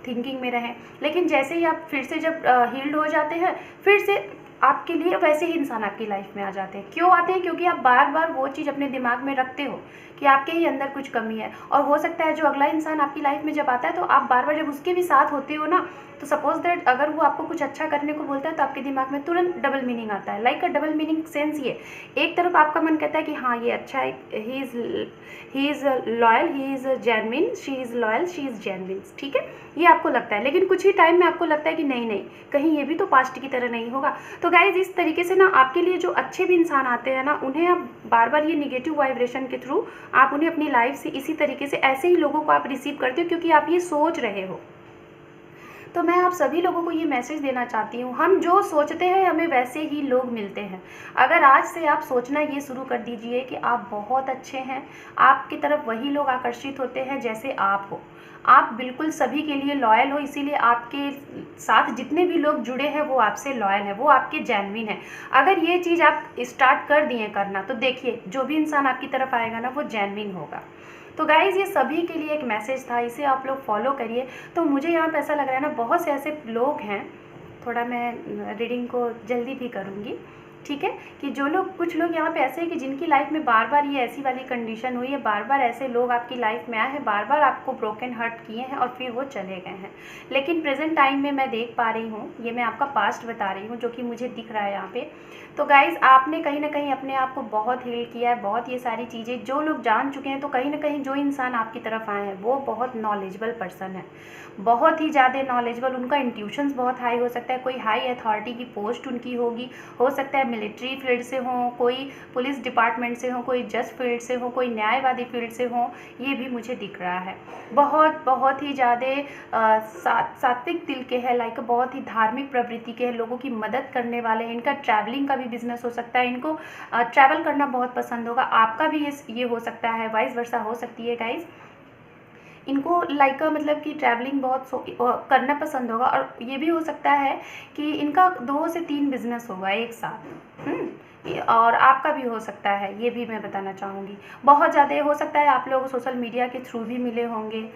थिंकिंग में रहें। लेकिन जैसे ही आप फिर से जब हील्ड हो जाते हैं, फिर से आपके लिए वैसे ही इंसान आपकी लाइफ में आ जाते हैं। क्यों आते हैं? क्योंकि आप बार बार वो चीज़ अपने दिमाग में रखते हो कि आपके ही अंदर कुछ कमी है। और हो सकता है जो अगला इंसान आपकी लाइफ में जब आता है तो आप बार बार जब उसके भी साथ होते हो ना, तो सपोज दैट अगर वो आपको कुछ अच्छा करने को बोलता है तो आपके दिमाग में तुरंत डबल मीनिंग आता है। लाइक अ डबल मीनिंग सेंस ये, एक तरफ आपका मन कहता है कि हाँ ये अच्छा है, he is loyal, he is genuine, she is loyal, she is genuine, ठीक है, ये आपको लगता है। लेकिन कुछ ही टाइम में आपको लगता है कि नहीं नहीं, कहीं ये भी तो पास्ट की तरह नहीं होगा। तो गाइज इस तरीके से ना आपके लिए जो अच्छे भी इंसान आते हैं ना, उन्हें आप बार बार ये निगेटिव वाइब्रेशन के थ्रू आप उन्हें अपनी लाइफ से इसी तरीके से ऐसे ही लोगों को आप रिसीव करते हो, क्योंकि आप ये सोच रहे हो। तो मैं आप सभी लोगों को ये मैसेज देना चाहती हूँ, हम जो सोचते हैं हमें वैसे ही लोग मिलते हैं। अगर आज से आप सोचना ये शुरू कर दीजिए कि आप बहुत अच्छे हैं, आपकी तरफ वही लोग आकर्षित होते हैं जैसे आप हो, आप बिल्कुल सभी के लिए लॉयल हो, इसीलिए आपके साथ जितने भी लोग जुड़े हैं वो आपसे लॉयल है, वो आपके जेन्युइन है। अगर ये चीज़ आप स्टार्ट कर दिए करना तो देखिए जो भी इंसान आपकी तरफ आएगा ना वो जेन्युइन होगा। तो गाइज़ ये सभी के लिए एक मैसेज था, इसे आप लोग फॉलो करिए। तो मुझे यहाँ पे ऐसा लग रहा है ना, बहुत से ऐसे लोग हैं, थोड़ा मैं रीडिंग को जल्दी भी करूँगी, ठीक है, कि जो लोग, कुछ लोग यहाँ पे ऐसे हैं कि जिनकी लाइफ में बार बार ये ऐसी वाली कंडीशन हुई है, बार बार ऐसे लोग आपकी लाइफ में आए हैं, बार बार आपको ब्रोकन हर्ट किए हैं और फिर वो चले गए हैं। लेकिन प्रेजेंट टाइम में मैं देख पा रही हूँ, ये मैं आपका पास्ट बता रही हूँ जो कि मुझे दिख रहा है यहाँ पे। तो गाइज़ आपने कहीं ना कहीं अपने आप को बहुत हील किया है, बहुत ये सारी चीज़ें जो लोग जान चुके हैं। तो कहीं ना कहीं जो इंसान आपकी तरफ आए हैं वो बहुत नॉलेजेबल पर्सन है, बहुत ही ज़्यादा नॉलेजेबल, उनका इंट्यूशंस बहुत हाई हो सकता है, कोई हाई अथॉरिटी की पोस्ट उनकी होगी, हो सकता है मिलिट्री फील्ड से हो, कोई पुलिस डिपार्टमेंट से हो, कोई जज फील्ड से हो, कोई न्यायवादी फील्ड से हो, ये भी मुझे दिख रहा है। बहुत ही ज़्यादा सात्विक दिल के हैं, लाइक बहुत ही धार्मिक प्रवृत्ति के हैं, लोगों की मदद करने वाले हैं, इनका ट्रैवलिंग का भी बिजनेस हो सकता है, इनको ट्रैवल करना बहुत पसंद होगा, आपका भी ये हो सकता है, वाइस वर्सा हो सकती है गाइज। इनको लाइक मतलब कि ट्रैवलिंग बहुत करना पसंद होगा, और ये भी हो सकता है कि इनका 2 से 3 बिजनेस होगा एक साथ, और आपका भी हो सकता है, ये भी मैं बताना चाहूँगी। बहुत ज़्यादा हो सकता है आप लोग सोशल मीडिया के थ्रू भी मिले होंगे,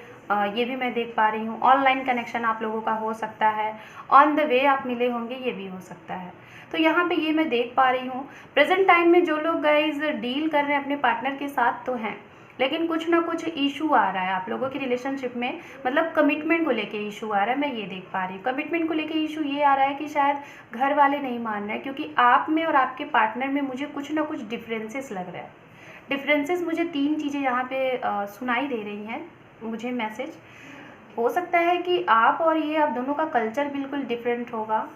ये भी मैं देख पा रही हूँ। ऑनलाइन कनेक्शन आप लोगों का हो सकता है, ऑन द वे आप मिले होंगे, ये भी हो सकता है। तो यहाँ पे ये मैं देख पा रही हूँ प्रेजेंट टाइम में जो लोग गाइज डील कर रहे हैं अपने पार्टनर के साथ तो हैं, लेकिन कुछ ना कुछ इशू आ रहा है आप लोगों की रिलेशनशिप में, मतलब कमिटमेंट को लेके इशू आ रहा है, मैं ये देख पा रही हूँ। कमिटमेंट को लेके इशू ये आ रहा है कि शायद घर वाले नहीं मान रहे हैं, क्योंकि आप में और आपके पार्टनर में मुझे कुछ ना कुछ डिफरेंसेस लग रहा है। डिफरेंसेस मुझे 3 चीज़ें यहाँ पे सुनाई दे रही हैं मुझे मैसेज। हो सकता है कि आप और ये, आप दोनों का कल्चर बिल्कुल डिफरेंट होगा,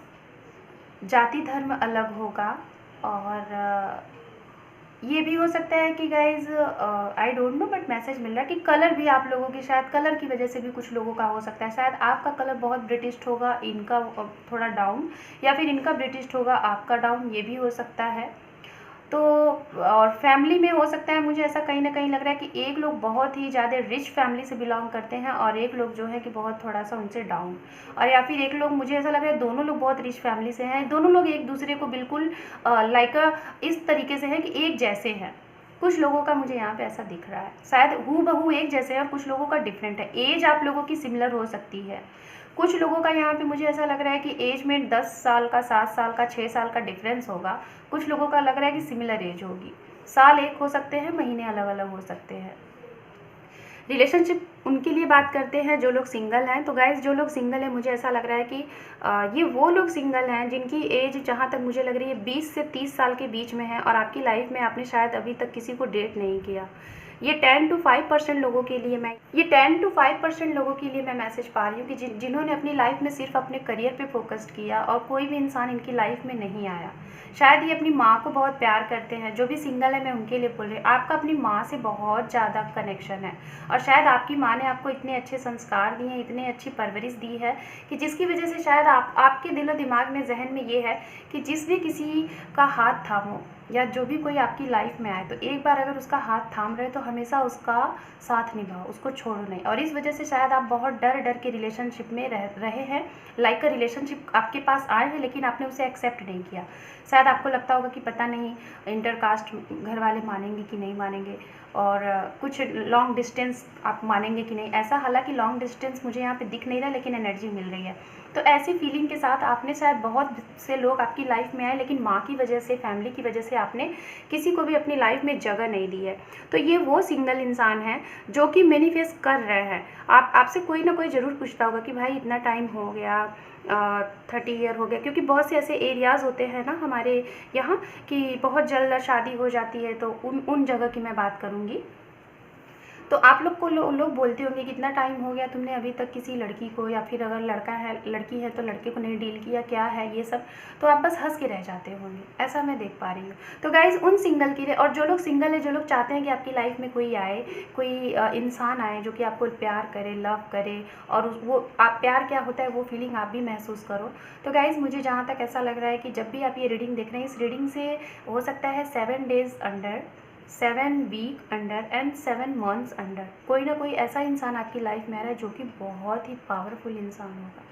जाति धर्म अलग होगा, और ये भी हो सकता है कि guys I don't know but message मिल रहा है कि कलर भी आप लोगों की, शायद कलर की वजह से भी कुछ लोगों का हो सकता है। शायद आपका कलर बहुत ब्रिटिश होगा, इनका थोड़ा डाउन, या फिर इनका ब्रिटिश होगा आपका डाउन, ये भी हो सकता है। तो और फैमिली में हो सकता है, मुझे ऐसा कहीं ना कहीं लग रहा है कि एक लोग बहुत ही ज़्यादा रिच फैमिली से बिलोंग करते हैं और एक लोग जो है कि बहुत थोड़ा सा उनसे डाउन, और या फिर एक लोग, मुझे ऐसा लग रहा है दोनों लोग बहुत रिच फैमिली से हैं, दोनों लोग एक दूसरे को बिल्कुल लाइक इस तरीके से हैं कि एक जैसे हैं। कुछ लोगों का मुझे यहाँ पे ऐसा दिख रहा है, शायद हूबहू एक जैसे हैं और कुछ लोगों का डिफरेंट है। एज आप लोगों की सिमिलर हो सकती है, कुछ लोगों का यहाँ पे मुझे ऐसा लग रहा है कि एज में 10 साल का, 7 साल का, 6 साल का डिफरेंस होगा। कुछ लोगों का लग रहा है कि सिमिलर एज होगी, साल एक हो सकते हैं, महीने अलग अलग हो सकते हैं। रिलेशनशिप उनके लिए बात करते हैं जो लोग सिंगल हैं। तो गाइज जो लोग सिंगल हैं, मुझे ऐसा लग रहा है कि ये वो लोग सिंगल हैं जिनकी एज जहाँ तक मुझे लग रही है 20 से 30 साल के बीच में है, और आपकी लाइफ में आपने शायद अभी तक किसी को डेट नहीं किया। ये 10 to 5% लोगों के लिए मैं मैसेज पा रही हूँ कि जिन्होंने अपनी लाइफ में सिर्फ अपने करियर पे फोकस्ड किया और कोई भी इंसान इनकी लाइफ में नहीं आया। शायद ये अपनी माँ को बहुत प्यार करते हैं, जो भी सिंगल है मैं उनके लिए बोल रही हूँ। आपका अपनी माँ से बहुत ज़्यादा कनेक्शन है, और शायद आपकी माँ ने आपको इतने अच्छे संस्कार दिए हैं, इतनी अच्छी परवरिश दी है कि जिसकी वजह से शायद आपके दिलो दिमाग में, जहन में ये है कि जिस भी किसी का हाथ थामो या जो भी कोई आपकी लाइफ में आए, तो एक बार अगर उसका हाथ थाम रहे तो हमेशा उसका साथ निभाओ, उसको छोड़ो नहीं। और इस वजह से शायद आप बहुत डर के रिलेशनशिप में रहे हैं, लाइक अ रिलेशनशिप आपके पास आए हैं लेकिन आपने उसे एक्सेप्ट नहीं किया। शायद आपको लगता होगा कि पता नहीं इंटरकास्ट घर वाले मानेंगे कि नहीं मानेंगे, और कुछ लॉन्ग डिस्टेंस आप मानेंगे कि नहीं ऐसा, हालांकि लॉन्ग डिस्टेंस मुझे यहाँ पे दिख नहीं रहा लेकिन एनर्जी मिल रही है। तो ऐसी फीलिंग के साथ आपने शायद बहुत से लोग आपकी लाइफ में आए, लेकिन माँ की वजह से, फैमिली की वजह से आपने किसी को भी अपनी लाइफ में जगह नहीं दी है। तो ये वो सिंगल इंसान है जो कि मैनिफेस्ट कर रहे हैं। आपसे कोई ना कोई ज़रूर पूछता होगा कि भाई इतना टाइम हो गया, 30 ईयर हो गया, क्योंकि बहुत से ऐसे एरियाज़ होते हैं ना हमारे यहाँ कि बहुत जल्द शादी हो जाती है। तो उन जगह की मैं बात करूँगी। तो आप लोग को लोग बोलते होंगे कि इतना टाइम हो गया तुमने अभी तक किसी लड़की को, या फिर अगर लड़का है, लड़की है तो लड़के को नहीं डील किया, क्या है ये सब। तो आप बस हंस के रह जाते होंगे, ऐसा मैं देख पा रही हूँ। तो गाइज़ उन सिंगल के लिए, और जो लोग सिंगल है, जो लोग चाहते हैं कि आपकी लाइफ में कोई आए, कोई इंसान आए जो कि आपको प्यार करे, लव करे, और वो आप प्यार क्या होता है वो फीलिंग आप भी महसूस करो। तो गाइज़ मुझे जहाँ तक ऐसा लग रहा है कि जब भी आप ये रीडिंग देख रहे हैं, इस रीडिंग से हो सकता है 7 days under, 7 week under and 7 months under कोई ना कोई ऐसा इंसान आपकी लाइफ में आ रहा है जो कि बहुत ही पावरफुल इंसान होगा,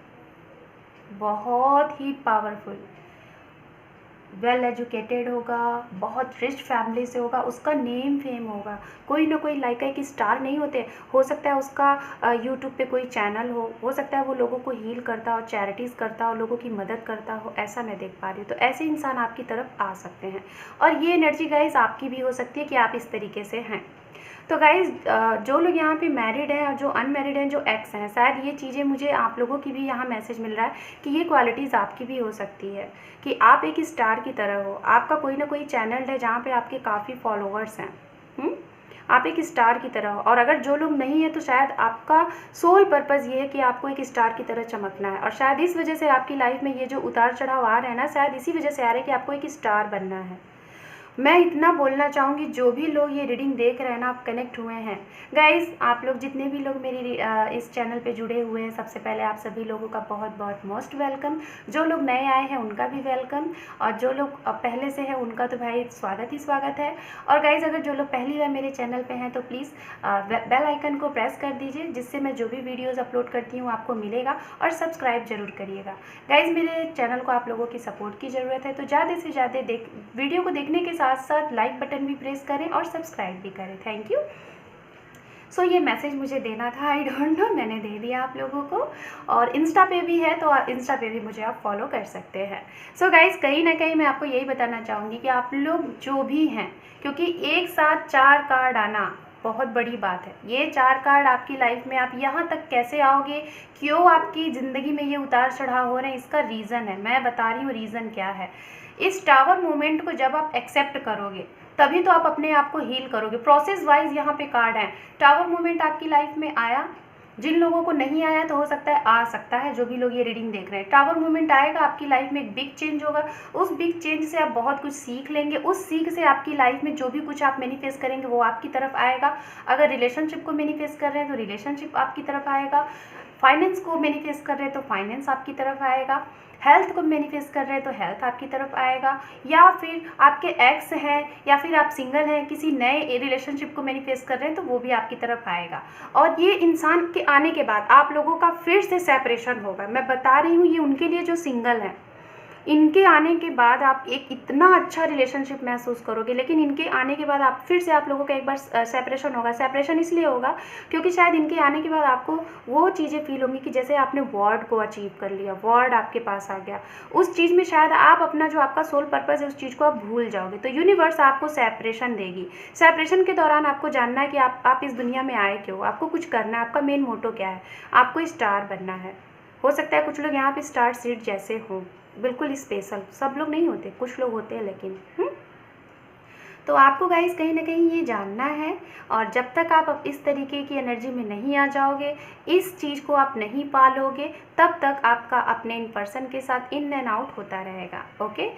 बहुत ही पावरफुल, वेल एजुकेटेड होगा, बहुत रिच फैमिली से होगा, उसका नेम फेम होगा, कोई ना कोई लाइक एक स्टार नहीं होते, हो सकता है उसका यूट्यूब पे कोई चैनल हो सकता है वो लोगों को हील करता हो, चैरिटीज़ करता हो, लोगों की मदद करता हो, ऐसा मैं देख पा रही हूँ। तो ऐसे इंसान आपकी तरफ आ सकते हैं, और ये एनर्जी गाइज आपकी भी हो सकती है कि आप इस तरीके से हैं। तो गाइज़ जो लोग यहाँ पे मैरिड हैं और जो अनमैरिड हैं, जो एक्स हैं, शायद ये चीज़ें मुझे आप लोगों की भी यहाँ मैसेज मिल रहा है कि ये क्वालिटीज़ आपकी भी हो सकती है कि आप एक स्टार की तरह हो, आपका कोई ना कोई चैनल है जहाँ पे आपके काफ़ी फॉलोअर्स हैं, आप एक स्टार की तरह हो। और अगर जो लोग नहीं है तो शायद आपका सोल पर्पज़ ये है कि आपको एक स्टार की तरह चमकना है, और शायद इस वजह से आपकी लाइफ में ये जो उतार चढ़ाव आ रहे हैं ना, शायद इसी वजह से आ रहे हैं कि आपको एक स्टार बनना है। मैं इतना बोलना चाहूँगी, जो भी लोग ये रीडिंग देख रहे हैं ना, आप कनेक्ट हुए हैं गाइज़, आप लोग जितने भी लोग मेरी इस चैनल पे जुड़े हुए हैं, सबसे पहले आप सभी लोगों का बहुत बहुत मोस्ट वेलकम। जो लोग नए आए हैं उनका भी वेलकम, और जो लोग पहले से हैं उनका तो भाई स्वागत ही स्वागत है। और गाइज़ अगर जो लोग पहली बार मेरे चैनल पर हैं तो प्लीज़ बेल आइकन को प्रेस कर दीजिए, जिससे मैं जो भी वीडियोज़ अपलोड करती हूँ आपको मिलेगा, और सब्सक्राइब जरूर करिएगा। गाइज़ मेरे चैनल को आप लोगों की सपोर्ट की ज़रूरत है, तो ज़्यादा से ज़्यादा वीडियो को देखने के साथ साथ लाइक बटन भी प्रेस करें और सब्सक्राइब भी करें। Thank you. सो ये मैसेज मुझे देना था, आई डोंट नो, मैंने दे दिया आप लोगों को। और इंस्टा पे भी है तो इंस्टा पे भी मुझे आप फॉलो कर सकते हैं। सो गाइज़ कहीं ना कहीं मैं आपको यही बताना चाहूँगी कि आप लोग जो भी हैं, क्योंकि एक साथ 4 कार्ड आना बहुत बड़ी बात है। ये 4 कार्ड आपकी लाइफ में, आप यहाँ तक कैसे आओगे, क्यों आपकी ज़िंदगी में ये उतार चढ़ाव हो रहे हैं, इसका रीज़न है, मैं बता रही हूँ रीज़न क्या है। इस टावर मोमेंट को जब आप एक्सेप्ट करोगे तभी तो आप अपने आप को हील करोगे। प्रोसेस वाइज यहाँ पे कार्ड है। टावर मोमेंट आपकी लाइफ में आया, जिन लोगों को नहीं आया तो हो सकता है आ सकता है, जो भी लोग ये रीडिंग देख रहे हैं, टावर मोमेंट आएगा, आपकी लाइफ में एक बिग चेंज होगा। उस बिग चेंज से आप बहुत कुछ सीख लेंगे, उस सीख से आपकी लाइफ में जो भी कुछ आप मैनिफेस्ट करेंगे वो आपकी तरफ आएगा। अगर रिलेशनशिप को मैनिफेस्ट कर रहे हैं तो रिलेशनशिप आपकी तरफ आएगा, फाइनेंस को मैनिफेस्ट कर रहे हैं तो फाइनेंस आपकी तरफ आएगा, हेल्थ को मैनिफेस्ट कर रहे हैं तो हेल्थ आपकी तरफ आएगा, या फिर आपके एक्स हैं या फिर आप सिंगल हैं, किसी नए रिलेशनशिप को मैनिफेस्ट कर रहे हैं तो वो भी आपकी तरफ आएगा। और ये इंसान के आने के बाद आप लोगों का फिर से सेपरेशन होगा। मैं बता रही हूँ ये उनके लिए जो सिंगल हैं, इनके आने के बाद आप एक इतना अच्छा रिलेशनशिप महसूस करोगे, लेकिन इनके आने के बाद आप फिर से आप लोगों का एक बार सेपरेशन होगा। सेपरेशन इसलिए होगा क्योंकि शायद इनके आने के बाद आपको वो चीज़ें फील होंगी कि जैसे आपने वर्ड को अचीव कर लिया, वर्ड आपके पास आ गया, उस चीज़ में शायद आप अपना जो आपका सोल पर्पज़ है उस चीज़ को आप भूल जाओगे। तो यूनिवर्स आपको सेपरेशन देगी। सेपरेशन के दौरान आपको जानना है कि आप इस दुनिया में आए क्यों, आपको कुछ करना है, आपका मेन मोटो क्या है, आपको स्टार बनना है। हो सकता है कुछ लोग यहाँ पे स्टार सीड जैसे हों, बिल्कुल स्पेशल, सब लोग नहीं होते, कुछ लोग होते हैं लेकिन तो आपको गाइस कहीं ना कहीं ये जानना है। और जब तक आप इस तरीके की एनर्जी में नहीं आ जाओगे, इस चीज़ को आप नहीं पालोगे, तब तक आपका अपने इन पर्सन के साथ इन एंड आउट होता रहेगा। ओके,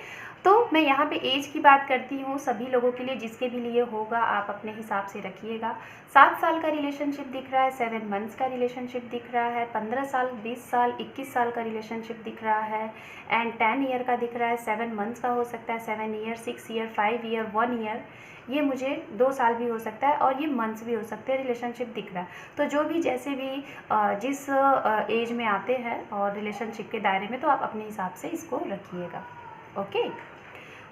तो मैं यहाँ पे एज की बात करती हूँ सभी लोगों के लिए, जिसके भी लिए होगा आप अपने हिसाब से रखिएगा। 7 साल का रिलेशनशिप दिख रहा है, 7 मंथ्स का रिलेशनशिप दिख रहा है, 15 साल, 20 साल, 21 साल का रिलेशनशिप दिख रहा है, एंड 10 ईयर का दिख रहा है। 7 मंथ्स का हो सकता है, 7 ईयर, 6 ईयर, 5 ईयर, 1 ईयर, ये मुझे 2 साल भी हो सकता है, और ये मंथ्स भी हो सकते हैं रिलेशनशिप दिख रहा है। तो जो भी जैसे भी जिस एज में आते हैं और रिलेशनशिप के दायरे में, तो आप अपने हिसाब से इसको रखिएगा। ओके,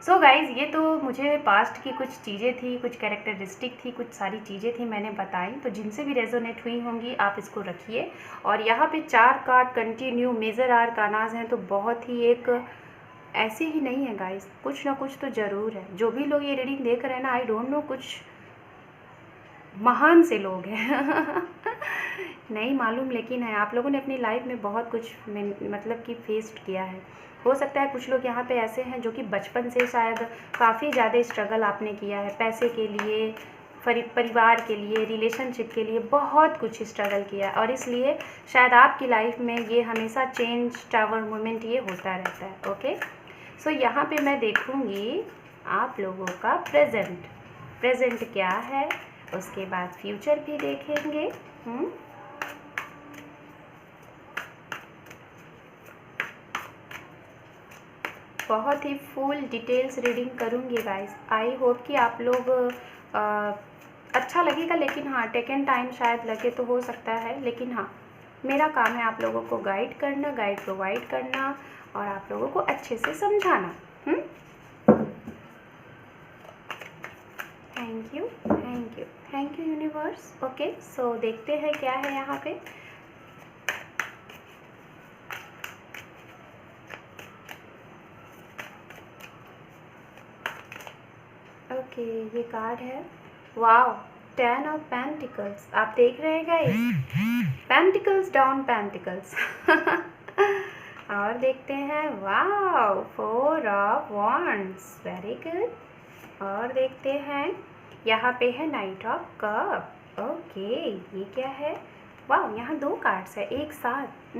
सो गाइज़, ये तो मुझे पास्ट की कुछ चीज़ें थी, कुछ कैरेक्टरिस्टिक थी, कुछ सारी चीज़ें थी मैंने बताई, तो जिनसे भी रेजोनेट हुई होंगी आप इसको रखिए। और यहाँ पे 4 कार्ड कंटिन्यू मेजर आर्कानाज हैं, तो बहुत ही एक ऐसे ही नहीं है गाइज़, कुछ ना कुछ तो ज़रूर है। जो भी लोग ये रीडिंग देख रहे हैं ना, आई डोंट नो, कुछ महान से लोग हैं नहीं मालूम, लेकिन है आप लोगों ने अपनी लाइफ में बहुत कुछ मतलब कि फेस्ड किया है। हो सकता है कुछ लोग यहाँ पे ऐसे हैं जो कि बचपन से शायद काफ़ी ज़्यादा स्ट्रगल आपने किया है, पैसे के लिए, परिवार के लिए, रिलेशनशिप के लिए बहुत कुछ स्ट्रगल किया, और इसलिए शायद आपकी लाइफ में ये हमेशा चेंज टावर मोमेंट ये होता रहता है। ओके, सो यहाँ पे मैं देखूँगी आप लोगों का प्रेजेंट क्या है, उसके बाद फ्यूचर भी देखेंगे। बहुत ही फुल डिटेल्स रीडिंग करूँगी गाइस। आई होप कि आप लोग अच्छा लगेगा, लेकिन हाँ टेकन टाइम शायद लगे तो हो सकता है, लेकिन हाँ मेरा काम है आप लोगों को गाइड करना, गाइड प्रोवाइड करना और आप लोगों को अच्छे से समझाना। Thank you, thank you, thank you universe. Okay, so देखते हैं क्या है यहाँ पे। ओके, ये कार्ड है, वाओ, 10 ऑफ पेंटिकल्स। आप देख रहे हैं गाइस, पेंटिकल्स डाउन पेंटिकल्स और देखते हैं, wow, 4 of wands, very good. और देखते हैं यहाँ पे है नाइट ऑफ कप। ओके, ये क्या है, वाओ, यहाँ 2 कार्ड्स है एक साथ।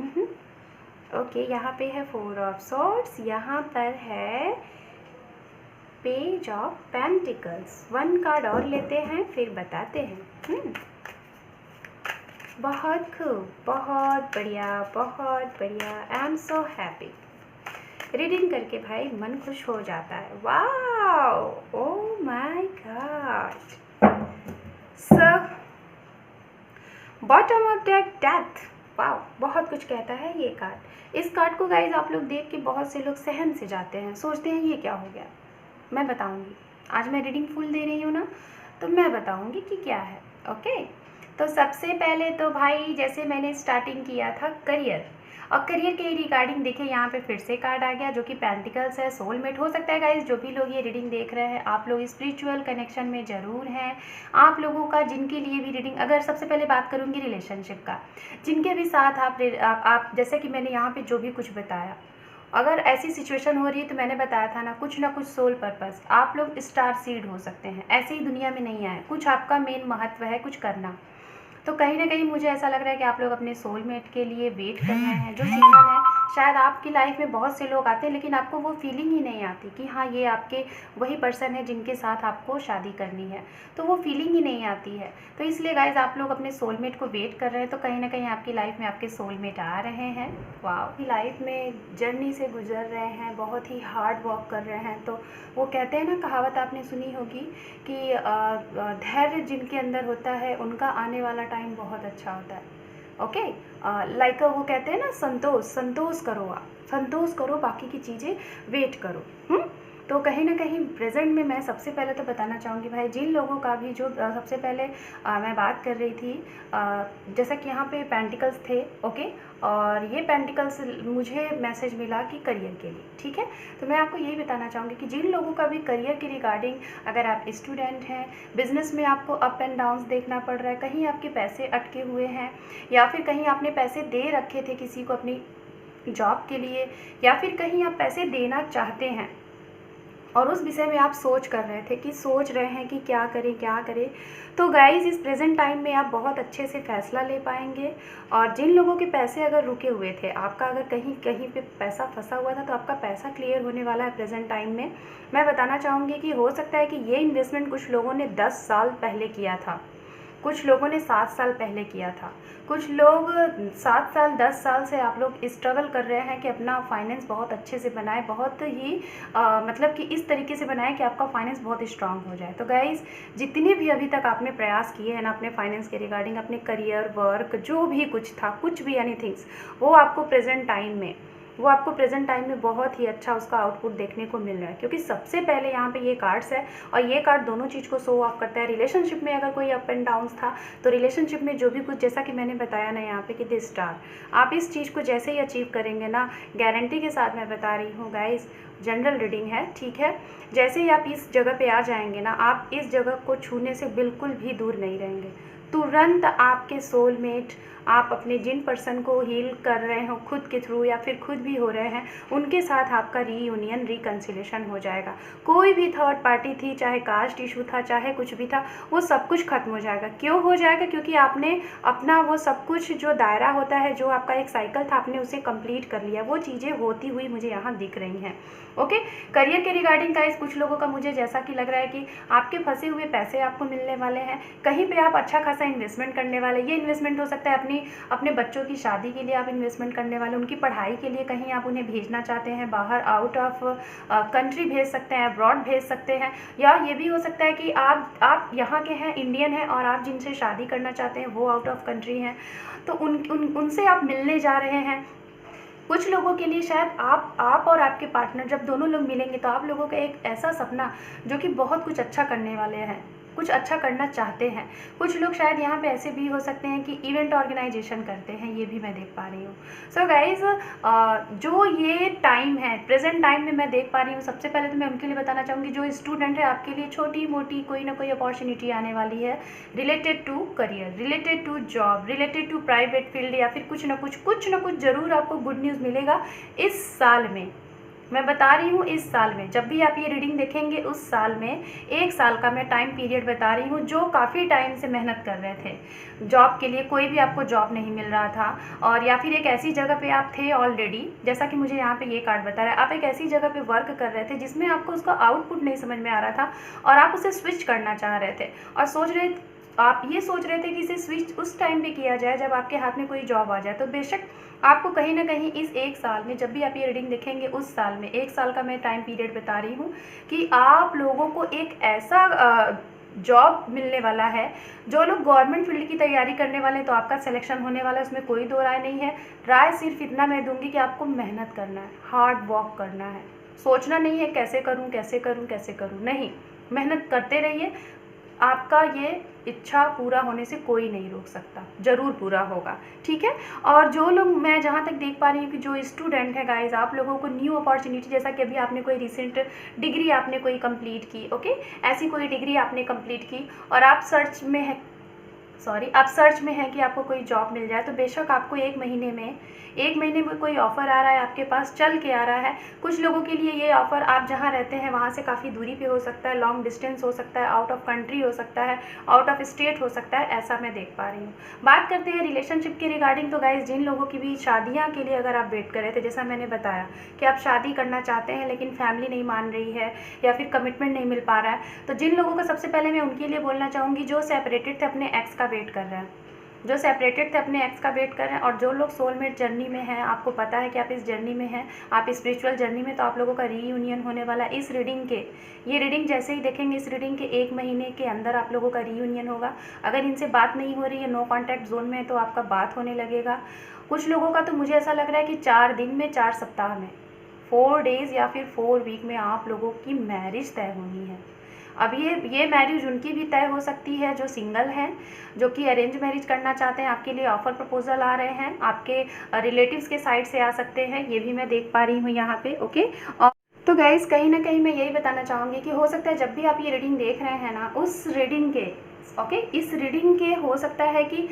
ओके, यहाँ पे है 4 ऑफ सॉर्ड्स, यहाँ पर है पेज ऑफ पेंटिकल्स। 1 कार्ड और लेते हैं फिर बताते हैं। बहुत खूब, बहुत बढ़िया, बहुत बढ़िया। I am so happy. Reading करके भाई मन खुश हो जाता है। Wow, oh my God. So bottom of deck, death. Wow, बहुत कुछ कहता है ये कार्ड। इस कार्ड को गाइज आप लोग देख के बहुत से लोग सहम से जाते हैं, सोचते हैं ये क्या हो गया। मैं बताऊंगी, आज मैं रीडिंग फुल दे रही हूँ ना, तो मैं बताऊंगी कि क्या है। ओके, तो सबसे पहले तो भाई जैसे मैंने स्टार्टिंग किया था करियर, और करियर के रिगार्डिंग देखिए यहाँ पे फिर से कार्ड आ गया जो कि पेंटिकल्स है। सोलमेट हो सकता है गाइज, जो भी लोग ये रीडिंग देख रहे हैं आप लोग स्पिरिचुअल कनेक्शन में ज़रूर हैं। आप लोगों का जिनके लिए भी रीडिंग, अगर सबसे पहले बात करूँगी रिलेशनशिप का, जिनके भी साथ आप जैसे कि मैंने यहाँ पे जो भी कुछ बताया, अगर ऐसी सिचुएशन हो रही है तो मैंने बताया था ना, कुछ ना कुछ सोल पर्पस, आप लोग स्टार सीड हो सकते हैं, ऐसे ही दुनिया में नहीं आए, कुछ आपका मेन महत्व है कुछ करना। तो कहीं ना कहीं मुझे ऐसा लग रहा है कि आप लोग अपने सोलमेट के लिए वेट कर रहे हैं। जो सिंगल है, शायद आपकी लाइफ में बहुत से लोग आते हैं लेकिन आपको वो फीलिंग ही नहीं आती कि हाँ ये आपके वही पर्सन है जिनके साथ आपको शादी करनी है, तो वो फीलिंग ही नहीं आती है। तो इसलिए गाइज आप लोग अपने सोलमेट को वेट कर रहे हैं, तो कहीं ना कहीं आपकी लाइफ में आपके सोलमेट आ रहे हैं। वाह, लाइफ में जर्नी से गुजर रहे हैं, बहुत ही हार्ड वर्क कर रहे हैं। तो वो कहते हैं ना, कहावत आपने सुनी होगी कि धैर्य जिनके अंदर होता है उनका आने वाला टाइम बहुत अच्छा होता है। ओके, लाइक वो कहते हैं ना, संतोष करो, आप संतोष करो, बाकी की चीज़ें वेट करो। तो कहीं ना कहीं प्रेजेंट में मैं सबसे पहले तो बताना चाहूँगी भाई, जिन लोगों का भी जो सबसे पहले मैं बात कर रही थी, जैसा कि यहाँ पे पेंटिकल्स थे। ओके, और ये पेंटिकल्स मुझे मैसेज मिला कि करियर के लिए, ठीक है। तो मैं आपको यही बताना चाहूँगी कि जिन लोगों का भी करियर के रिगार्डिंग, अगर आप स्टूडेंट हैं, बिजनेस में आपको अप एंड डाउन्स देखना पड़ रहा है, कहीं आपके पैसे अटके हुए हैं, या फिर कहीं आपने पैसे दे रखे थे किसी को अपनी जॉब के लिए, या फिर कहीं आप पैसे देना चाहते हैं और उस विषय में आप सोच रहे हैं कि क्या करें, तो गाइज़ इस प्रेजेंट टाइम में आप बहुत अच्छे से फैसला ले पाएंगे। और जिन लोगों के पैसे अगर रुके हुए थे, आपका अगर कहीं पे पैसा फंसा हुआ था, तो आपका पैसा क्लियर होने वाला है प्रेजेंट टाइम में। मैं बताना चाहूँगी कि हो सकता है कि ये इन्वेस्टमेंट कुछ लोगों ने 10 साल पहले किया था, कुछ लोगों ने 7 साल पहले किया था, कुछ लोग 7 साल 10 साल से आप लोग स्ट्रगल कर रहे हैं कि अपना फाइनेंस बहुत अच्छे से बनाए, बहुत ही मतलब कि इस तरीके से बनाए कि आपका फाइनेंस बहुत स्ट्रांग हो जाए। तो गाइज़ जितने भी अभी तक आपने प्रयास किए हैं ना अपने फाइनेंस के रिगार्डिंग, अपने करियर, वर्क, जो भी कुछ था, कुछ भी एनीथिंग्स, वो आपको प्रेजेंट टाइम में वो आपको प्रेजेंट टाइम में बहुत ही अच्छा उसका आउटपुट देखने को मिल रहा है, क्योंकि सबसे पहले यहाँ पे ये कार्ड्स है और ये कार्ड दोनों चीज़ को शो ऑफ करता है। रिलेशनशिप में अगर कोई अप एंड डाउन्स था तो रिलेशनशिप में जो भी कुछ, जैसा कि मैंने बताया ना यहाँ पे कि द स्टार, आप इस चीज़ को जैसे ही अचीव करेंगे ना, गारंटी के साथ मैं बता रही हूँ गाइस, जनरल रीडिंग है, ठीक है, जैसे ही आप इस जगह पे आ जाएंगे ना, आप इस जगह को छूने से बिल्कुल भी दूर नहीं रहेंगे। तुरंत आपके सोलमेट, आप अपने जिन पर्सन को हील कर रहे हो खुद के थ्रू या फिर खुद भी हो रहे हैं, उनके साथ आपका रीयूनियन, रिकन्सिलेशन हो जाएगा। कोई भी थर्ड पार्टी थी, चाहे कास्ट इशू था, चाहे कुछ भी था, वो सब कुछ खत्म हो जाएगा। क्यों हो जाएगा? क्योंकि आपने अपना वो सब कुछ जो दायरा होता है, जो आपका एक साइकिल था, आपने उसे कंप्लीट कर लिया। वो चीज़ें होती हुई मुझे यहाँ दिख रही हैं। ओके, करियर के रिगार्डिंग गाइस कुछ लोगों का मुझे जैसा कि लग रहा है कि आपके फंसे हुए पैसे आपको मिलने वाले हैं। कहीं पे आप अच्छा खासा इन्वेस्टमेंट करने वाले। ये इन्वेस्टमेंट हो सकता है अपने बच्चों की शादी के लिए आप इन्वेस्टमेंट करने वाले, उनकी पढ़ाई के लिए कहीं आप उन्हें भेजना चाहते हैं, बाहर आउट ऑफ कंट्री भेज सकते हैं, अब्रॉड भेज सकते हैं। या ये भी हो सकता है कि आप यहाँ के हैं, इंडियन हैं, और आप जिनसे शादी करना चाहते हैं वो आउट ऑफ कंट्री हैं, तो उनसे आप मिलने जा रहे हैं। कुछ लोगों के लिए शायद आप और आपके पार्टनर जब दोनों लोग मिलेंगे तो आप लोगों का एक ऐसा सपना जो कि बहुत कुछ अच्छा करने वाले हैं, कुछ अच्छा करना चाहते हैं। कुछ लोग शायद यहाँ पे ऐसे भी हो सकते हैं कि इवेंट ऑर्गेनाइजेशन करते हैं, ये भी मैं देख पा रही हूँ। सो गाइज, जो ये टाइम है, प्रेजेंट टाइम में मैं देख पा रही हूँ, सबसे पहले तो मैं उनके लिए बताना चाहूँगी जो स्टूडेंट है, आपके लिए छोटी मोटी कोई ना कोई अपॉर्चुनिटी आने वाली है, related to career, related to job, related to private field, या फिर कुछ ना कुछ ज़रूर आपको गुड न्यूज़ मिलेगा इस साल में। मैं बता रही हूँ इस साल में, जब भी आप ये रीडिंग देखेंगे उस साल में, 1 साल का मैं टाइम पीरियड बता रही हूँ। जो काफ़ी टाइम से मेहनत कर रहे थे जॉब के लिए, कोई भी आपको जॉब नहीं मिल रहा था, और या फिर एक ऐसी जगह पे आप थे ऑलरेडी, जैसा कि मुझे यहाँ पे ये कार्ड बता रहा है, आप एक ऐसी जगह पे वर्क कर रहे थे जिसमें आपको उसका आउटपुट नहीं समझ में आ रहा था और आप उसे स्विच करना चाह रहे थे, और आप ये सोच रहे थे कि इसे स्विच उस टाइम पे किया जाए जब आपके हाथ में कोई जॉब आ जाए। तो बेशक आपको कहीं ना कहीं इस 1 साल में, जब भी आप ये रीडिंग देखेंगे उस साल में, 1 साल का मैं टाइम पीरियड बता रही हूँ कि आप लोगों को एक ऐसा जॉब मिलने वाला है। जो लोग गवर्नमेंट फील्ड की तैयारी करने वाले हैं तो आपका सिलेक्शन होने वाला है, उसमें कोई दो राय नहीं है। राय सिर्फ इतना मैं दूंगी कि आपको मेहनत करना है, हार्ड वर्क करना है। सोचना नहीं है कैसे करूं कैसे करूं कैसे करूं, नहीं, मेहनत करते रहिए। आपका ये इच्छा पूरा होने से कोई नहीं रोक सकता, ज़रूर पूरा होगा, ठीक है। और जो लोग, मैं जहाँ तक देख पा रही हूँ कि जो स्टूडेंट है गाइज, आप लोगों को न्यू अपॉर्चुनिटी, जैसा कि अभी आपने कोई रिसेंट डिग्री आपने कोई कंप्लीट की, ओके, ऐसी कोई डिग्री आपने कंप्लीट की और आप सर्च में है, आप सर्च में हैं कि आपको कोई जॉब मिल जाए, तो बेशक आपको एक महीने में कोई ऑफ़र आ रहा है, आपके पास चल के आ रहा है। कुछ लोगों के लिए ये ऑफ़र, आप जहाँ रहते हैं वहाँ से काफ़ी दूरी पे हो सकता है, लॉन्ग डिस्टेंस हो सकता है, आउट ऑफ कंट्री हो सकता है, आउट ऑफ स्टेट हो सकता है, ऐसा मैं देख पा रही हूँ। बात करते हैं रिलेशनशिप के रिगार्डिंग। तो गाइज, जिन लोगों की भी शादियाँ के लिए अगर आप वेट कर रहे थे, जैसा मैंने बताया कि आप शादी करना चाहते हैं लेकिन फैमिली नहीं मान रही है या फिर कमिटमेंट नहीं मिल पा रहा है, तो जिन लोगों का, सबसे पहले मैं उनके लिए बोलना चाहूँगी जो सेपरेटेड थे, अपने एक्स का वेट कर रहे हैं, जो सेपरेटेड थे अपने एक्स का वेट कर रहे हैं, और जो लोग सोलमेट जर्नी में हैं, आपको पता है कि आप इस जर्नी में हैं, आप स्पिरिचुअल जर्नी में, तो आप लोगों का रीयूनियन होने वाला है। इस रीडिंग के, ये रीडिंग जैसे ही देखेंगे, इस रीडिंग के 1 महीने के अंदर आप लोगों का रीयूनियन होगा। अगर इनसे बात नहीं हो रही है, नो कॉन्टैक्ट जोन में है, तो आपका बात होने लगेगा। कुछ लोगों का तो मुझे ऐसा लग रहा है कि 4 दिन में, 4 सप्ताह में, 4 डेज़ या फिर 4 वीक में आप लोगों की मैरिज तय होनी है। अब ये मैरिज उनकी भी तय हो सकती है जो सिंगल हैं, जो कि अरेंज मैरिज करना चाहते हैं। आपके लिए ऑफ़र प्रपोजल आ रहे हैं, आपके रिलेटिव्स के साइड से आ सकते हैं, ये भी मैं देख पा रही हूँ यहाँ पे, ओके। और तो गाइज़, कहीं ना कहीं मैं यही बताना चाहूँगी कि हो सकता है जब भी आप ये रीडिंग देख रहे हैं ना, उस रीडिंग के, ओके, इस रीडिंग के हो सकता है कि